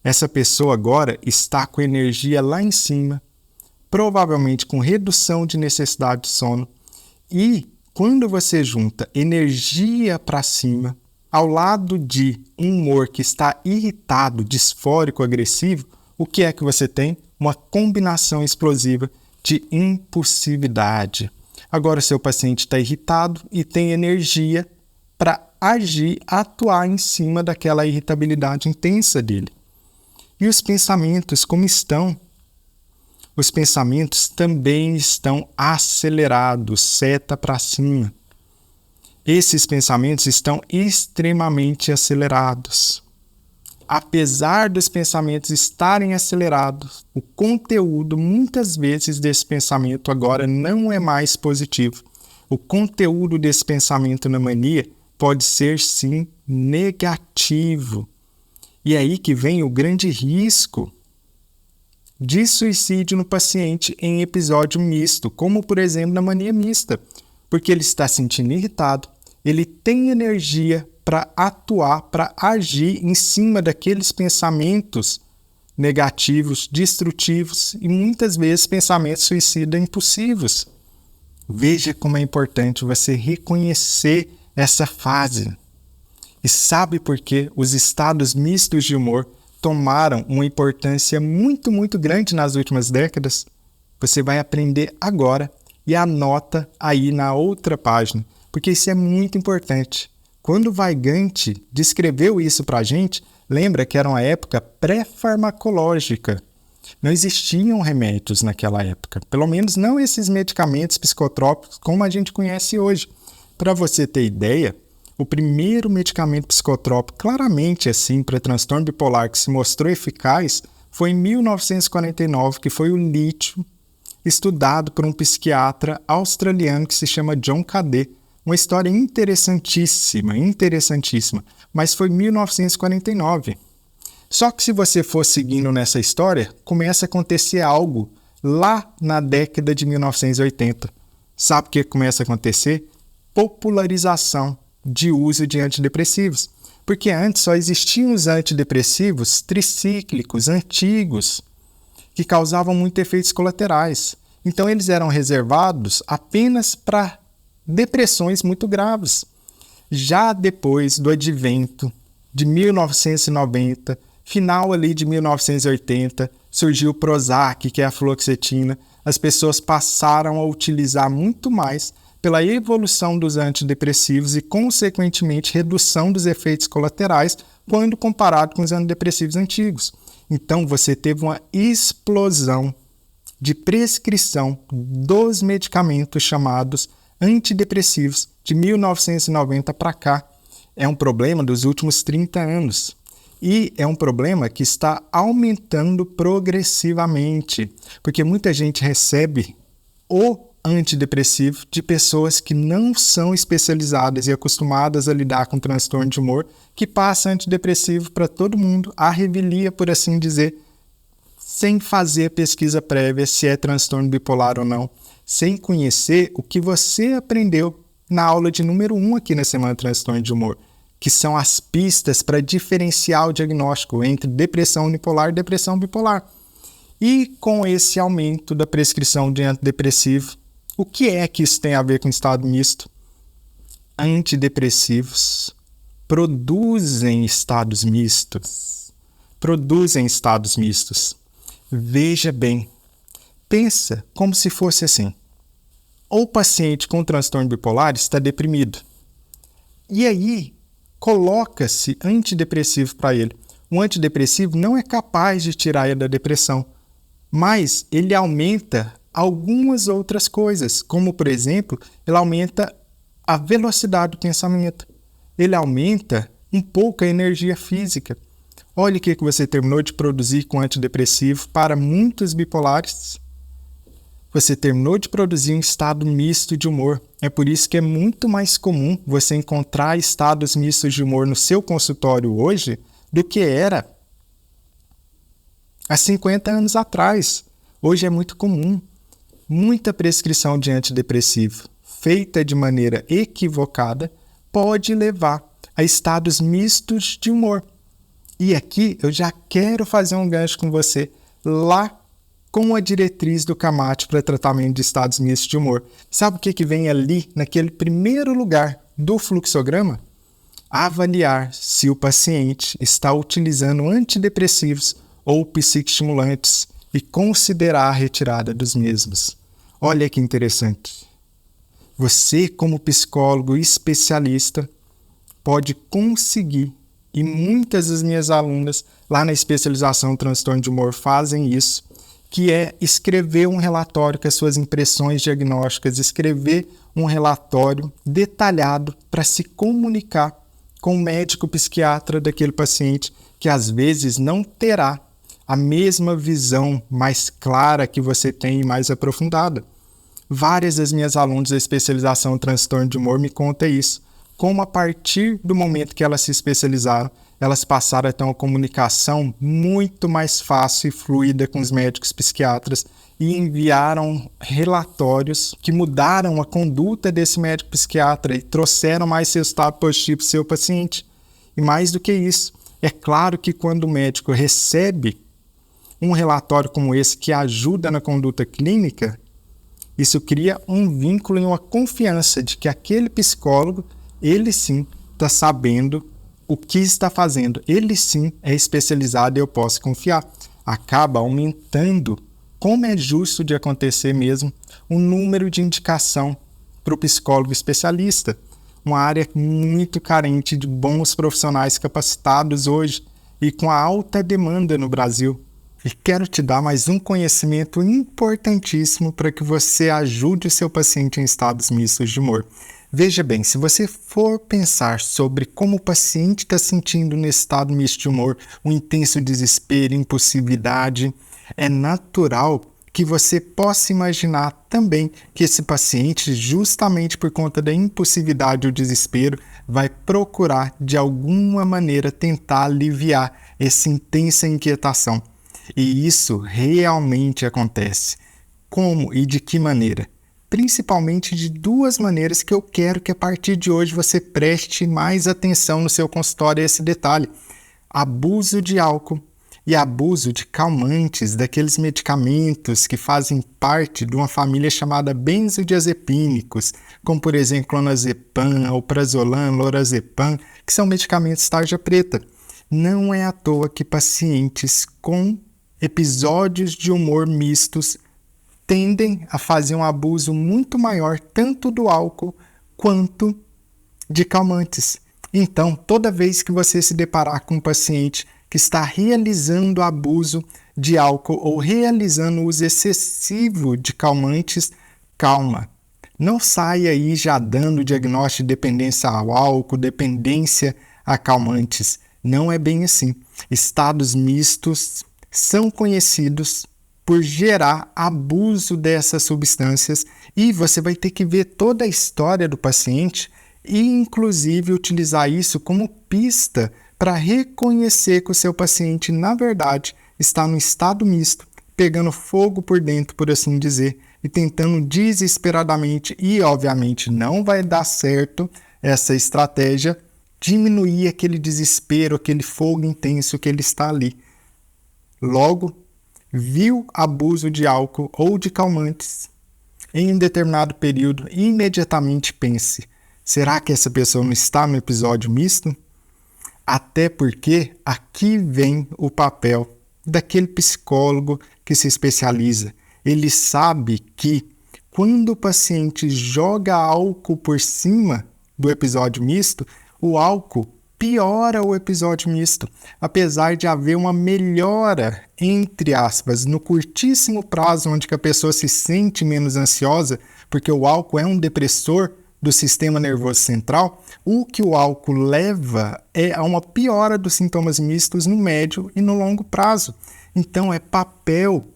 Essa pessoa agora está com energia lá em cima, provavelmente com redução de necessidade de sono e Quando você junta energia para cima, ao lado de um humor que está irritado, disfórico, agressivo, o que é que você tem? Uma combinação explosiva de impulsividade. Agora o seu paciente está irritado e tem energia para agir, atuar em cima daquela irritabilidade intensa dele. E os pensamentos, como estão? Os pensamentos também estão acelerados, seta para cima. Esses pensamentos estão extremamente acelerados. Apesar dos pensamentos estarem acelerados, o conteúdo, muitas vezes, desse pensamento agora não é mais positivo. O conteúdo desse pensamento na mania pode ser, sim, negativo. E é aí que vem o grande risco de suicídio no paciente em episódio misto, como, por exemplo, na mania mista, porque ele está se sentindo irritado, ele tem energia para atuar, para agir em cima daqueles pensamentos negativos, destrutivos e muitas vezes pensamentos suicidas impulsivos. Veja como é importante você reconhecer essa fase. E sabe por que os estados mistos de humor tomaram uma importância muito, muito grande nas últimas décadas? Você vai aprender agora e anota aí na outra página, porque isso é muito importante. Quando o Weigand descreveu isso para a gente, lembra que era uma época pré-farmacológica. Não existiam remédios naquela época, pelo menos não esses medicamentos psicotrópicos como a gente conhece hoje. Para você ter ideia, o primeiro medicamento psicotrópico claramente assim para transtorno bipolar que se mostrou eficaz foi em 1949, que foi o lítio, estudado por um psiquiatra australiano que se chama John Cadet. Uma história interessantíssima, mas foi 1949. Só que se você for seguindo nessa história, começa a acontecer algo lá na década de 1980. Sabe o que começa a acontecer? Popularização de uso de antidepressivos. Porque antes só existiam os antidepressivos tricíclicos, antigos, que causavam muitos efeitos colaterais. Então eles eram reservados apenas para depressões muito graves. Já depois do advento de 1990, final ali de 1980, surgiu o Prozac, que é a fluoxetina. As pessoas passaram a utilizar muito mais pela evolução dos antidepressivos e, consequentemente, redução dos efeitos colaterais quando comparado com os antidepressivos antigos. Então, você teve uma explosão de prescrição dos medicamentos chamados antidepressivos de 1990 para cá. É um problema dos últimos 30 anos. E é um problema que está aumentando progressivamente, porque muita gente recebe o antidepressivo de pessoas que não são especializadas e acostumadas a lidar com transtorno de humor, que passa antidepressivo para todo mundo, à revelia, por assim dizer, sem fazer pesquisa prévia se é transtorno bipolar ou não, sem conhecer o que você aprendeu na aula de número 1 aqui na Semana Transtorno de Humor, que são as pistas para diferenciar o diagnóstico entre depressão unipolar e depressão bipolar. E com esse aumento da prescrição de antidepressivo, o que é que isso tem a ver com estado misto? Antidepressivos produzem estados mistos. Veja bem, pensa como se fosse assim. O paciente com transtorno bipolar está deprimido. E aí, coloca-se antidepressivo para ele. O antidepressivo não é capaz de tirar ele da depressão, mas ele aumenta algumas outras coisas, como, por exemplo, ele aumenta a velocidade do pensamento, ele aumenta um pouco a energia física. Olha o que você terminou de produzir com antidepressivo para muitos bipolares. Você terminou de produzir um estado misto de humor. É por isso que é muito mais comum você encontrar estados mistos de humor no seu consultório hoje do que era há 50 anos atrás. Hoje é muito comum. Muita prescrição de antidepressivo feita de maneira equivocada pode levar a estados mistos de humor. E aqui eu já quero fazer um gancho com você lá com a diretriz do CAMAT para tratamento de estados mistos de humor. Sabe o que vem ali, naquele primeiro lugar do fluxograma? Avaliar se o paciente está utilizando antidepressivos ou psicoestimulantes e considerar a retirada dos mesmos. Olha que interessante. Você, como psicólogo especialista, pode conseguir, e muitas das minhas alunas lá na especialização transtorno de humor fazem isso, que é escrever um relatório com as suas impressões diagnósticas, escrever um relatório detalhado para se comunicar com o médico psiquiatra daquele paciente, que às vezes não terá a mesma visão mais clara que você tem e mais aprofundada. Várias das minhas alunas da especialização em transtorno de humor me contam isso, como a partir do momento que elas se especializaram, elas passaram a ter uma comunicação muito mais fácil e fluida com os médicos psiquiatras e enviaram relatórios que mudaram a conduta desse médico psiquiatra e trouxeram mais resultado positivo para o seu paciente. E mais do que isso, é claro que quando o médico recebe um relatório como esse que ajuda na conduta clínica, isso cria um vínculo e uma confiança de que aquele psicólogo, ele sim está sabendo o que está fazendo. Ele sim é especializado e eu posso confiar. Acaba aumentando, como é justo de acontecer mesmo, o número de indicação para o psicólogo especialista. Uma área muito carente de bons profissionais capacitados hoje e com a alta demanda no Brasil. E quero te dar mais um conhecimento importantíssimo para que você ajude o seu paciente em estados mistos de humor. Veja bem, se você for pensar sobre como o paciente está sentindo nesse estado misto de humor, um intenso desespero, impulsividade, é natural que você possa imaginar também que esse paciente, justamente por conta da impulsividade ou desespero, vai procurar de alguma maneira tentar aliviar essa intensa inquietação. E isso realmente acontece. Como e de que maneira? Principalmente de duas maneiras que eu quero que a partir de hoje você preste mais atenção no seu consultório a esse detalhe. Abuso de álcool e abuso de calmantes, daqueles medicamentos que fazem parte de uma família chamada benzodiazepínicos, como por exemplo clonazepam, alprazolam, lorazepam, que são medicamentos tarja preta. Não é à toa que pacientes com episódios de humor mistos tendem a fazer um abuso muito maior tanto do álcool quanto de calmantes. Então, toda vez que você se deparar com um paciente que está realizando abuso de álcool ou realizando uso excessivo de calmantes, calma. Não saia aí já dando diagnóstico de dependência ao álcool, dependência a calmantes. Não é bem assim. Estados mistos são conhecidos por gerar abuso dessas substâncias e você vai ter que ver toda a história do paciente e inclusive utilizar isso como pista para reconhecer que o seu paciente, na verdade, está no estado misto, pegando fogo por dentro, por assim dizer, e tentando desesperadamente, e obviamente não vai dar certo essa estratégia, diminuir aquele desespero, aquele fogo intenso que ele está ali. Logo, viu abuso de álcool ou de calmantes em um determinado período, imediatamente pense, será que essa pessoa não está no episódio misto? Até porque aqui vem o papel daquele psicólogo que se especializa. Ele sabe que quando o paciente joga álcool por cima do episódio misto, o álcool piora o episódio misto, apesar de haver uma melhora, entre aspas, no curtíssimo prazo, onde que a pessoa se sente menos ansiosa, porque o álcool é um depressor do sistema nervoso central, o que o álcool leva é a uma piora dos sintomas mistos no médio e no longo prazo. Então é papel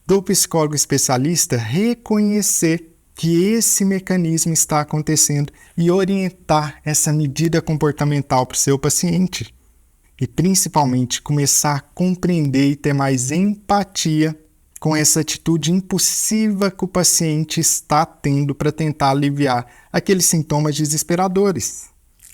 do psicólogo especialista reconhecer que esse mecanismo está acontecendo e orientar essa medida comportamental para o seu paciente. E principalmente começar a compreender e ter mais empatia com essa atitude impulsiva que o paciente está tendo para tentar aliviar aqueles sintomas desesperadores.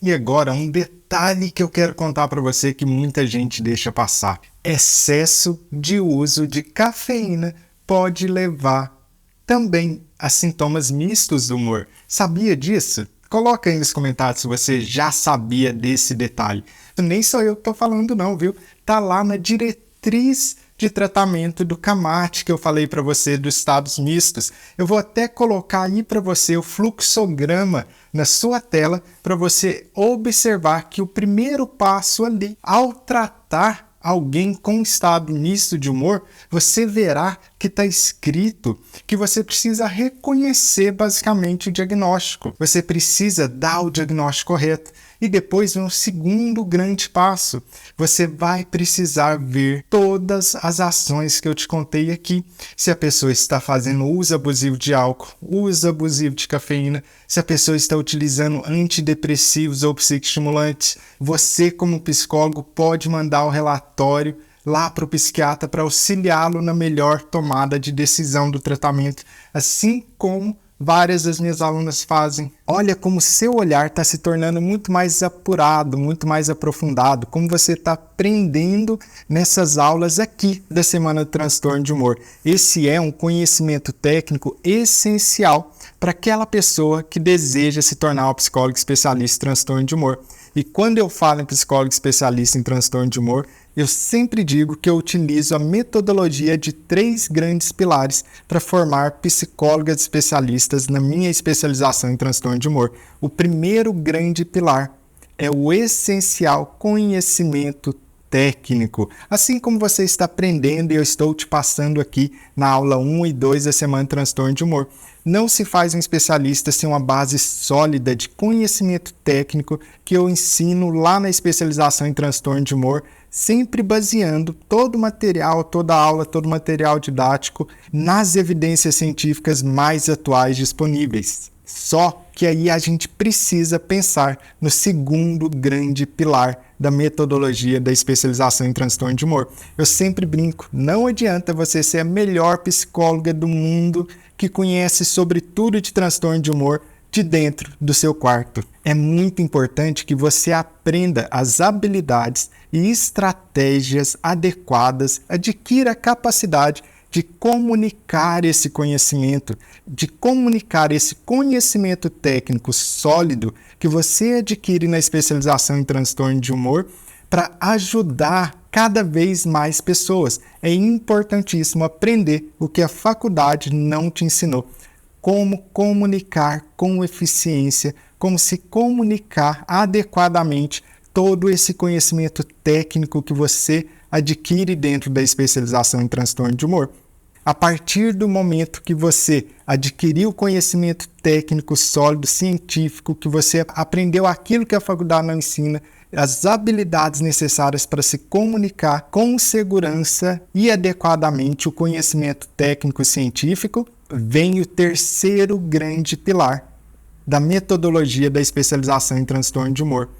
E agora um detalhe que eu quero contar para você que muita gente deixa passar. Excesso de uso de cafeína pode levar também a sintomas mistos do humor. Sabia disso? Coloca aí nos comentários se você já sabia desse detalhe. Nem sou eu que estou falando não, viu? Tá lá na diretriz de tratamento do CAMAT que eu falei para você dos estados mistos. Eu vou até colocar aí para você o fluxograma na sua tela para você observar que o primeiro passo ali, ao tratar alguém com estado misto de humor, você verá que está escrito que você precisa reconhecer basicamente o diagnóstico. Você precisa dar o diagnóstico correto. E depois vem um segundo grande passo. Você vai precisar ver todas as ações que eu te contei aqui. Se a pessoa está fazendo uso abusivo de álcool, uso abusivo de cafeína, se a pessoa está utilizando antidepressivos ou psicoestimulantes, você como psicólogo pode mandar o relatório lá para o psiquiatra para auxiliá-lo na melhor tomada de decisão do tratamento, assim como várias das minhas alunas fazem. Olha como seu olhar está se tornando muito mais apurado, muito mais aprofundado, como você está aprendendo nessas aulas aqui da Semana do Transtorno de Humor. Esse é um conhecimento técnico essencial para aquela pessoa que deseja se tornar um psicólogo especialista em transtorno de humor. E quando eu falo em psicólogo especialista em transtorno de humor, eu sempre digo que eu utilizo a metodologia de 3 grandes pilares para formar psicólogas especialistas na minha especialização em transtorno de humor. O primeiro grande pilar é o essencial conhecimento técnico. Assim como você está aprendendo e eu estou te passando aqui na aula 1 e 2 da Semana de Transtorno de Humor. Não se faz um especialista sem uma base sólida de conhecimento técnico que eu ensino lá na especialização em transtorno de humor, sempre baseando todo o material, toda a aula, todo o material didático nas evidências científicas mais atuais disponíveis. Só que aí a gente precisa pensar no segundo grande pilar da metodologia da especialização em transtorno de humor. Eu sempre brinco, não adianta você ser a melhor psicóloga do mundo que conhece sobre tudo de transtorno de humor de dentro do seu quarto. É muito importante que você aprenda as habilidades e estratégias adequadas, adquira a capacidade de comunicar esse conhecimento, de comunicar esse conhecimento técnico sólido que você adquire na especialização em transtorno de humor para ajudar cada vez mais pessoas. É importantíssimo aprender o que a faculdade não te ensinou. Como comunicar com eficiência, como se comunicar adequadamente, todo esse conhecimento técnico que você adquire dentro da especialização em transtorno de humor. A partir do momento que você adquiriu conhecimento técnico sólido, científico, que você aprendeu aquilo que a faculdade não ensina, as habilidades necessárias para se comunicar com segurança e adequadamente o conhecimento técnico científico, vem o terceiro grande pilar da metodologia da especialização em transtorno de humor,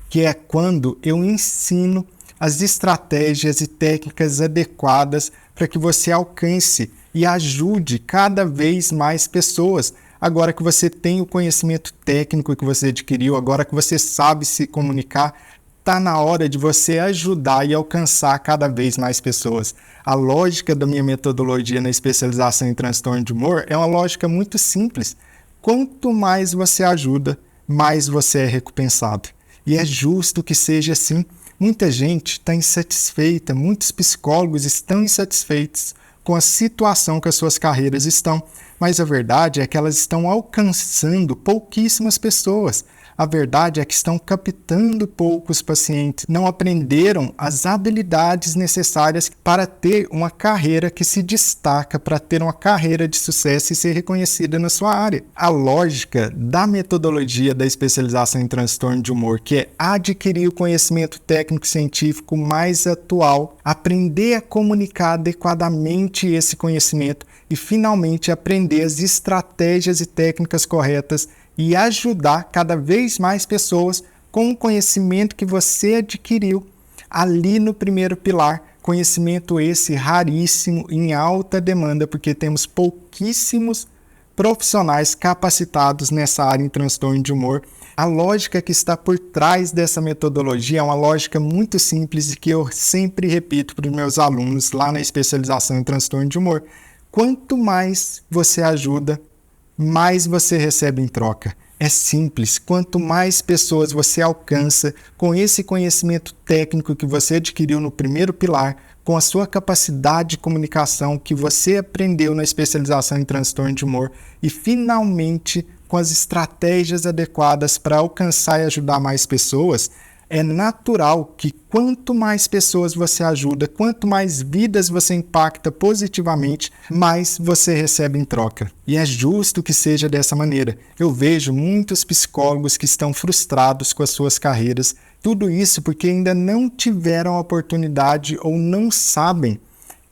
que é quando eu ensino as estratégias e técnicas adequadas para que você alcance e ajude cada vez mais pessoas. Agora que você tem o conhecimento técnico que você adquiriu, agora que você sabe se comunicar, está na hora de você ajudar e alcançar cada vez mais pessoas. A lógica da minha metodologia na especialização em transtorno de humor é uma lógica muito simples. Quanto mais você ajuda, mais você é recompensado. E é justo que seja assim. Muita gente está insatisfeita, muitos psicólogos estão insatisfeitos com a situação que as suas carreiras estão, mas a verdade é que elas estão alcançando pouquíssimas pessoas. A verdade é que estão captando poucos pacientes, não aprenderam as habilidades necessárias para ter uma carreira que se destaca, para ter uma carreira de sucesso e ser reconhecida na sua área. A lógica da metodologia da especialização em transtorno de humor, que é adquirir o conhecimento técnico-científico mais atual, aprender a comunicar adequadamente esse conhecimento e, finalmente, aprender as estratégias e técnicas corretas e ajudar cada vez mais pessoas com o conhecimento que você adquiriu ali no primeiro pilar, conhecimento esse raríssimo, em alta demanda, porque temos pouquíssimos profissionais capacitados nessa área em transtorno de humor. A lógica que está por trás dessa metodologia é uma lógica muito simples e que eu sempre repito para os meus alunos lá na especialização em transtorno de humor. quanto mais você ajuda, mais você recebe em troca. É simples, quanto mais pessoas você alcança com esse conhecimento técnico que você adquiriu no primeiro pilar, com a sua capacidade de comunicação que você aprendeu na especialização em transtorno de humor e finalmente com as estratégias adequadas para alcançar e ajudar mais pessoas, é natural que quanto mais pessoas você ajuda, quanto mais vidas você impacta positivamente, mais você recebe em troca. E é justo que seja dessa maneira. Eu vejo muitos psicólogos que estão frustrados com as suas carreiras, tudo isso porque ainda não tiveram a oportunidade ou não sabem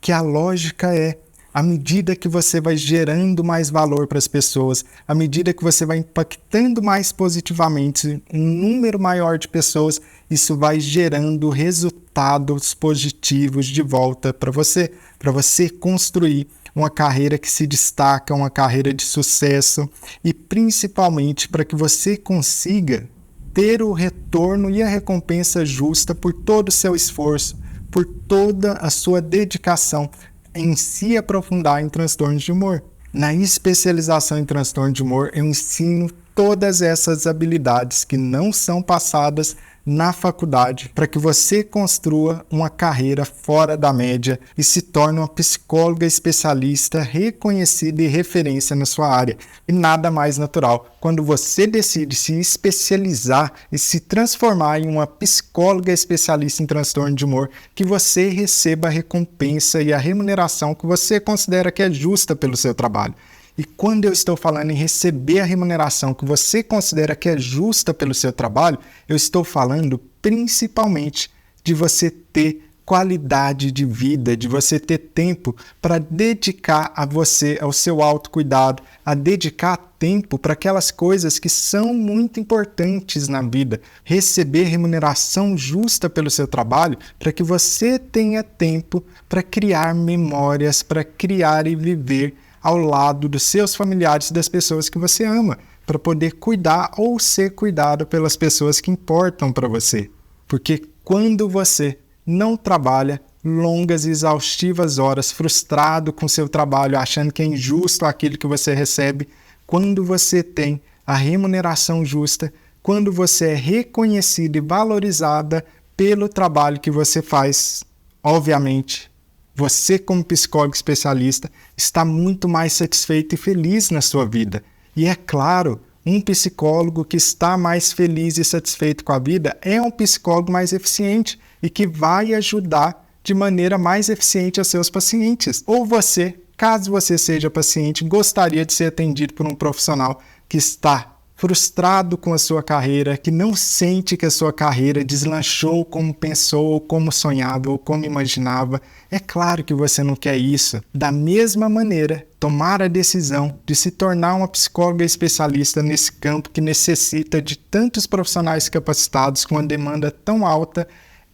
que a lógica é: à medida que você vai gerando mais valor para as pessoas, à medida que você vai impactando mais positivamente um número maior de pessoas, isso vai gerando resultados positivos de volta para você construir uma carreira que se destaca, uma carreira de sucesso e principalmente para que você consiga ter o retorno e a recompensa justa por todo o seu esforço, por toda a sua dedicação em se aprofundar em transtornos de humor. Na especialização em transtorno de humor, eu ensino todas essas habilidades que não são passadas na faculdade para que você construa uma carreira fora da média e se torne uma psicóloga especialista reconhecida e referência na sua área. E nada mais natural quando você decide se especializar e se transformar em uma psicóloga especialista em transtorno de humor, que você receba a recompensa e a remuneração que você considera que é justa pelo seu trabalho. E quando eu estou falando em receber a remuneração que você considera que é justa pelo seu trabalho, eu estou falando principalmente de você ter qualidade de vida, de você ter tempo para dedicar a você, ao seu autocuidado, a dedicar tempo para aquelas coisas que são muito importantes na vida. Receber remuneração justa pelo seu trabalho para que você tenha tempo para criar memórias, para criar e viver ao lado dos seus familiares e das pessoas que você ama, para poder cuidar ou ser cuidado pelas pessoas que importam para você. Porque quando você não trabalha longas e exaustivas horas, frustrado com seu trabalho, achando que é injusto aquilo que você recebe, quando você tem a remuneração justa, quando você é reconhecida e valorizada pelo trabalho que você faz, obviamente, você, como psicólogo especialista, está muito mais satisfeito e feliz na sua vida. E é claro, um psicólogo que está mais feliz e satisfeito com a vida é um psicólogo mais eficiente e que vai ajudar de maneira mais eficiente aos seus pacientes. Ou você, caso você seja paciente, gostaria de ser atendido por um profissional que está frustrado com a sua carreira, que não sente que a sua carreira deslanchou como pensou, ou como sonhava, ou como imaginava. É claro que você não quer isso. Da mesma maneira, tomar a decisão de se tornar uma psicóloga especialista nesse campo que necessita de tantos profissionais capacitados com uma demanda tão alta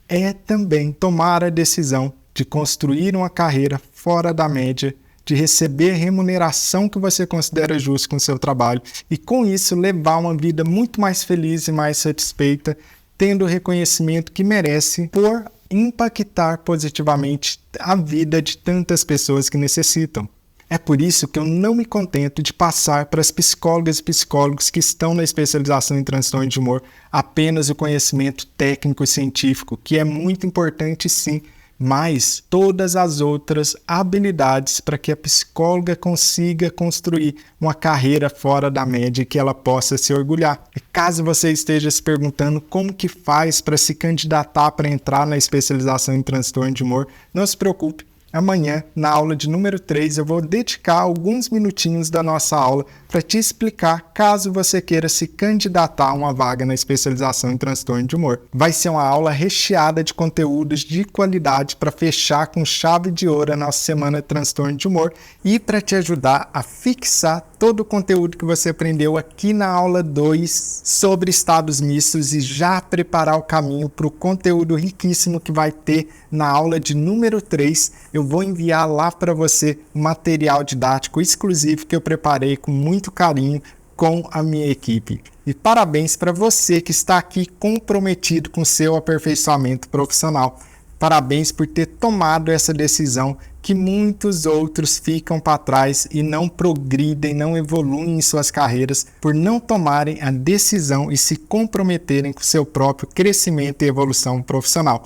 é também tomar a decisão de construir uma carreira fora da média, de receber a remuneração que você considera justa com o seu trabalho e, com isso, levar uma vida muito mais feliz e mais satisfeita, tendo o reconhecimento que merece por impactar positivamente a vida de tantas pessoas que necessitam. É por isso que eu não me contento de passar para as psicólogas e psicólogos que estão na especialização em transtorno de humor apenas o conhecimento técnico e científico, que é muito importante sim, mas todas as outras habilidades para que a psicóloga consiga construir uma carreira fora da média e que ela possa se orgulhar. E caso você esteja se perguntando como que faz para se candidatar para entrar na especialização em transtorno de humor, não se preocupe. Amanhã, na aula de número 3, eu vou dedicar alguns minutinhos da nossa aula para te explicar caso você queira se candidatar a uma vaga na especialização em transtorno de humor. Vai ser uma aula recheada de conteúdos de qualidade para fechar com chave de ouro a nossa semana de transtorno de humor e para te ajudar a fixar todo o conteúdo que você aprendeu aqui na aula 2 sobre estados mistos e já preparar o caminho para o conteúdo riquíssimo que vai ter na aula de número 3. Eu vou enviar lá para você um material didático exclusivo que eu preparei com muito carinho com a minha equipe. E parabéns para você que está aqui comprometido com seu aperfeiçoamento profissional. Parabéns por ter tomado essa decisão que muitos outros ficam para trás e não progridem, não evoluem em suas carreiras por não tomarem a decisão e se comprometerem com seu próprio crescimento e evolução profissional.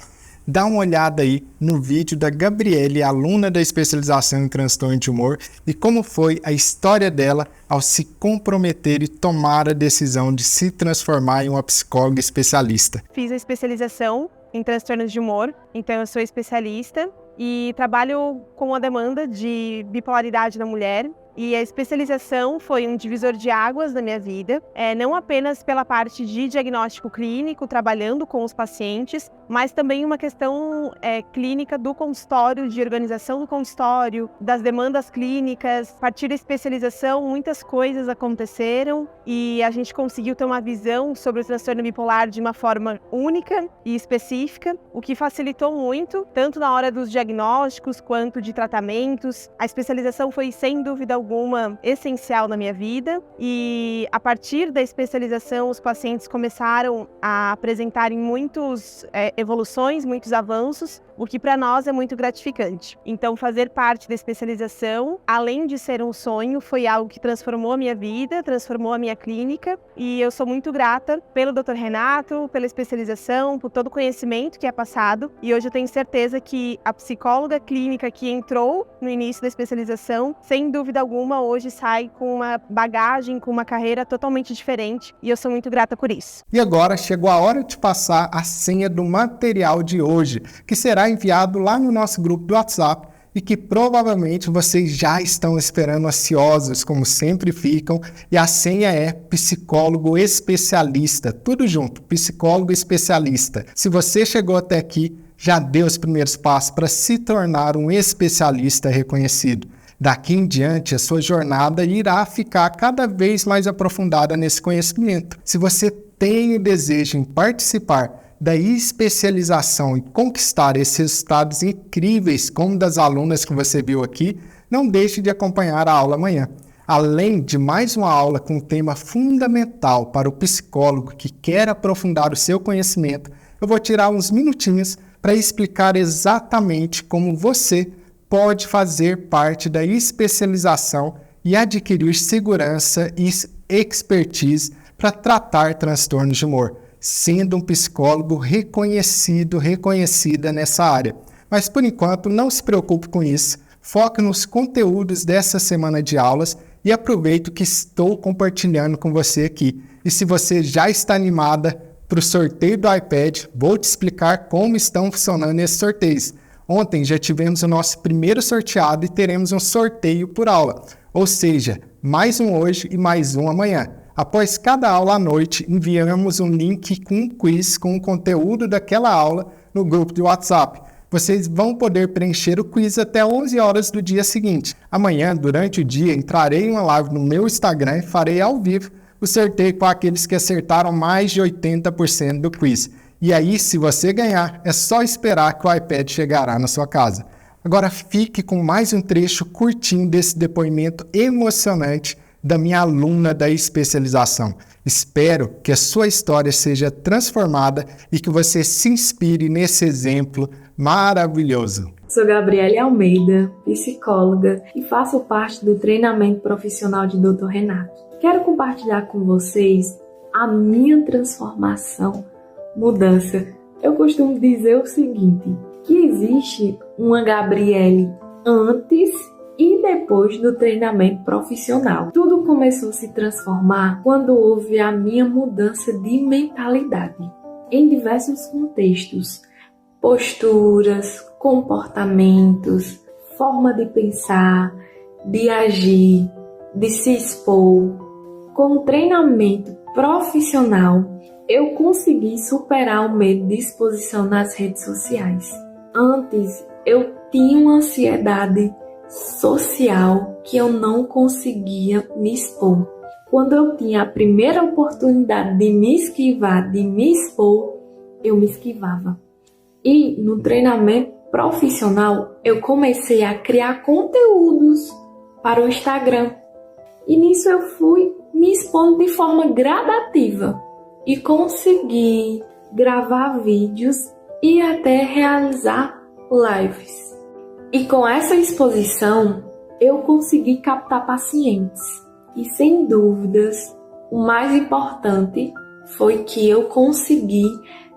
Dá uma olhada aí no vídeo da Gabriele, aluna da especialização em transtorno de humor, e como foi a história dela ao se comprometer e tomar a decisão de se transformar em uma psicóloga especialista. Fiz a especialização em transtornos de humor, então eu sou especialista e trabalho com a demanda de bipolaridade na mulher. E a especialização foi um divisor de águas na minha vida, não apenas pela parte de diagnóstico clínico, trabalhando com os pacientes, mas também uma questão clínica do consultório, de organização do consultório, das demandas clínicas. A partir da especialização, muitas coisas aconteceram e a gente conseguiu ter uma visão sobre o transtorno bipolar de uma forma única e específica, o que facilitou muito, tanto na hora dos diagnósticos quanto de tratamentos. A especialização foi, sem dúvida alguma, essencial na minha vida, e a partir da especialização os pacientes começaram a apresentarem muitas evoluções, muitos avanços, o que para nós é muito gratificante. Então, fazer parte da especialização, além de ser um sonho, foi algo que transformou a minha vida, transformou a minha clínica, e eu sou muito grata pelo Dr. Renato, pela especialização, por todo o conhecimento que é passado, e hoje eu tenho certeza que a psicóloga clínica que entrou no início da especialização, sem dúvida alguma, hoje sai com uma bagagem, com uma carreira totalmente diferente, e eu sou muito grata por isso. E agora chegou a hora de passar a senha do material de hoje, que será enviado lá no nosso grupo do WhatsApp e que provavelmente vocês já estão esperando ansiosos, como sempre ficam, e a senha é psicólogo especialista, tudo junto, psicólogo especialista. Se você chegou até aqui, já deu os primeiros passos para se tornar um especialista reconhecido. Daqui em diante, a sua jornada irá ficar cada vez mais aprofundada nesse conhecimento. Se você tem o desejo em participar da especialização e conquistar esses resultados incríveis, como das alunas que você viu aqui, não deixe de acompanhar a aula amanhã. Além de mais uma aula com um tema fundamental para o psicólogo que quer aprofundar o seu conhecimento, eu vou tirar uns minutinhos para explicar exatamente como você pode fazer parte da especialização e adquirir segurança e expertise para tratar transtornos de humor, sendo um psicólogo reconhecida nessa área. Mas, por enquanto, não se preocupe com isso. Foque nos conteúdos dessa semana de aulas e aproveite o que estou compartilhando com você aqui. E se você já está animada para o sorteio do iPad, vou te explicar como estão funcionando esses sorteios. Ontem já tivemos o nosso primeiro sorteado e teremos um sorteio por aula, ou seja, mais um hoje e mais um amanhã. Após cada aula à noite, enviamos um link com um quiz com o conteúdo daquela aula no grupo de WhatsApp. Vocês vão poder preencher o quiz até 11 horas do dia seguinte. Amanhã, durante o dia, entrarei em uma live no meu Instagram e farei ao vivo o sorteio com aqueles que acertaram mais de 80% do quiz. E aí, se você ganhar, é só esperar que o iPad chegará na sua casa. Agora fique com mais um trecho curtinho desse depoimento emocionante da minha aluna da especialização. Espero que a sua história seja transformada e que você se inspire nesse exemplo maravilhoso. Sou Gabriele Almeida, psicóloga e faço parte do treinamento profissional de Dr. Renato. Quero compartilhar com vocês a minha transformação, mudança. Eu costumo dizer o seguinte, que existe uma Gabriele antes e depois do treinamento profissional. Tudo começou a se transformar quando houve a minha mudança de mentalidade em diversos contextos, posturas, comportamentos, forma de pensar, de agir, de se expor. Com o treinamento profissional, eu consegui superar o medo de exposição nas redes sociais. Antes, eu tinha uma ansiedade social que eu não conseguia me expor. Quando eu tinha a primeira oportunidade de me esquivar, de me expor, eu me esquivava. E no treinamento profissional, eu comecei a criar conteúdos para o Instagram. E nisso eu fui me expondo de forma gradativa e consegui gravar vídeos e até realizar lives. E com essa exposição, eu consegui captar pacientes. E sem dúvidas, o mais importante foi que eu consegui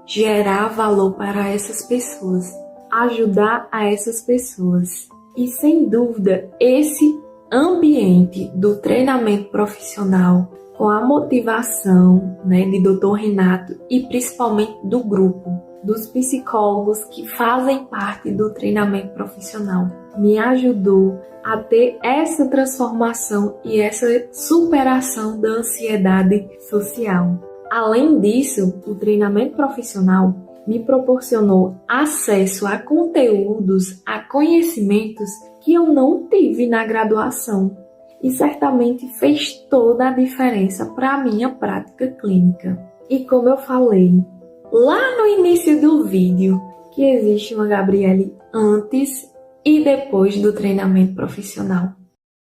gerar valor para essas pessoas, ajudar a essas pessoas. E sem dúvida, esse ambiente do treinamento profissional, com a motivação, de Dr. Renato e principalmente do grupo, dos psicólogos que fazem parte do treinamento profissional, me ajudou a ter essa transformação e essa superação da ansiedade social. Além disso, o treinamento profissional me proporcionou acesso a conteúdos, a conhecimentos que eu não tive na graduação e certamente fez toda a diferença para a minha prática clínica. E como eu falei lá no início do vídeo, que existe uma Gabriele antes e depois do treinamento profissional.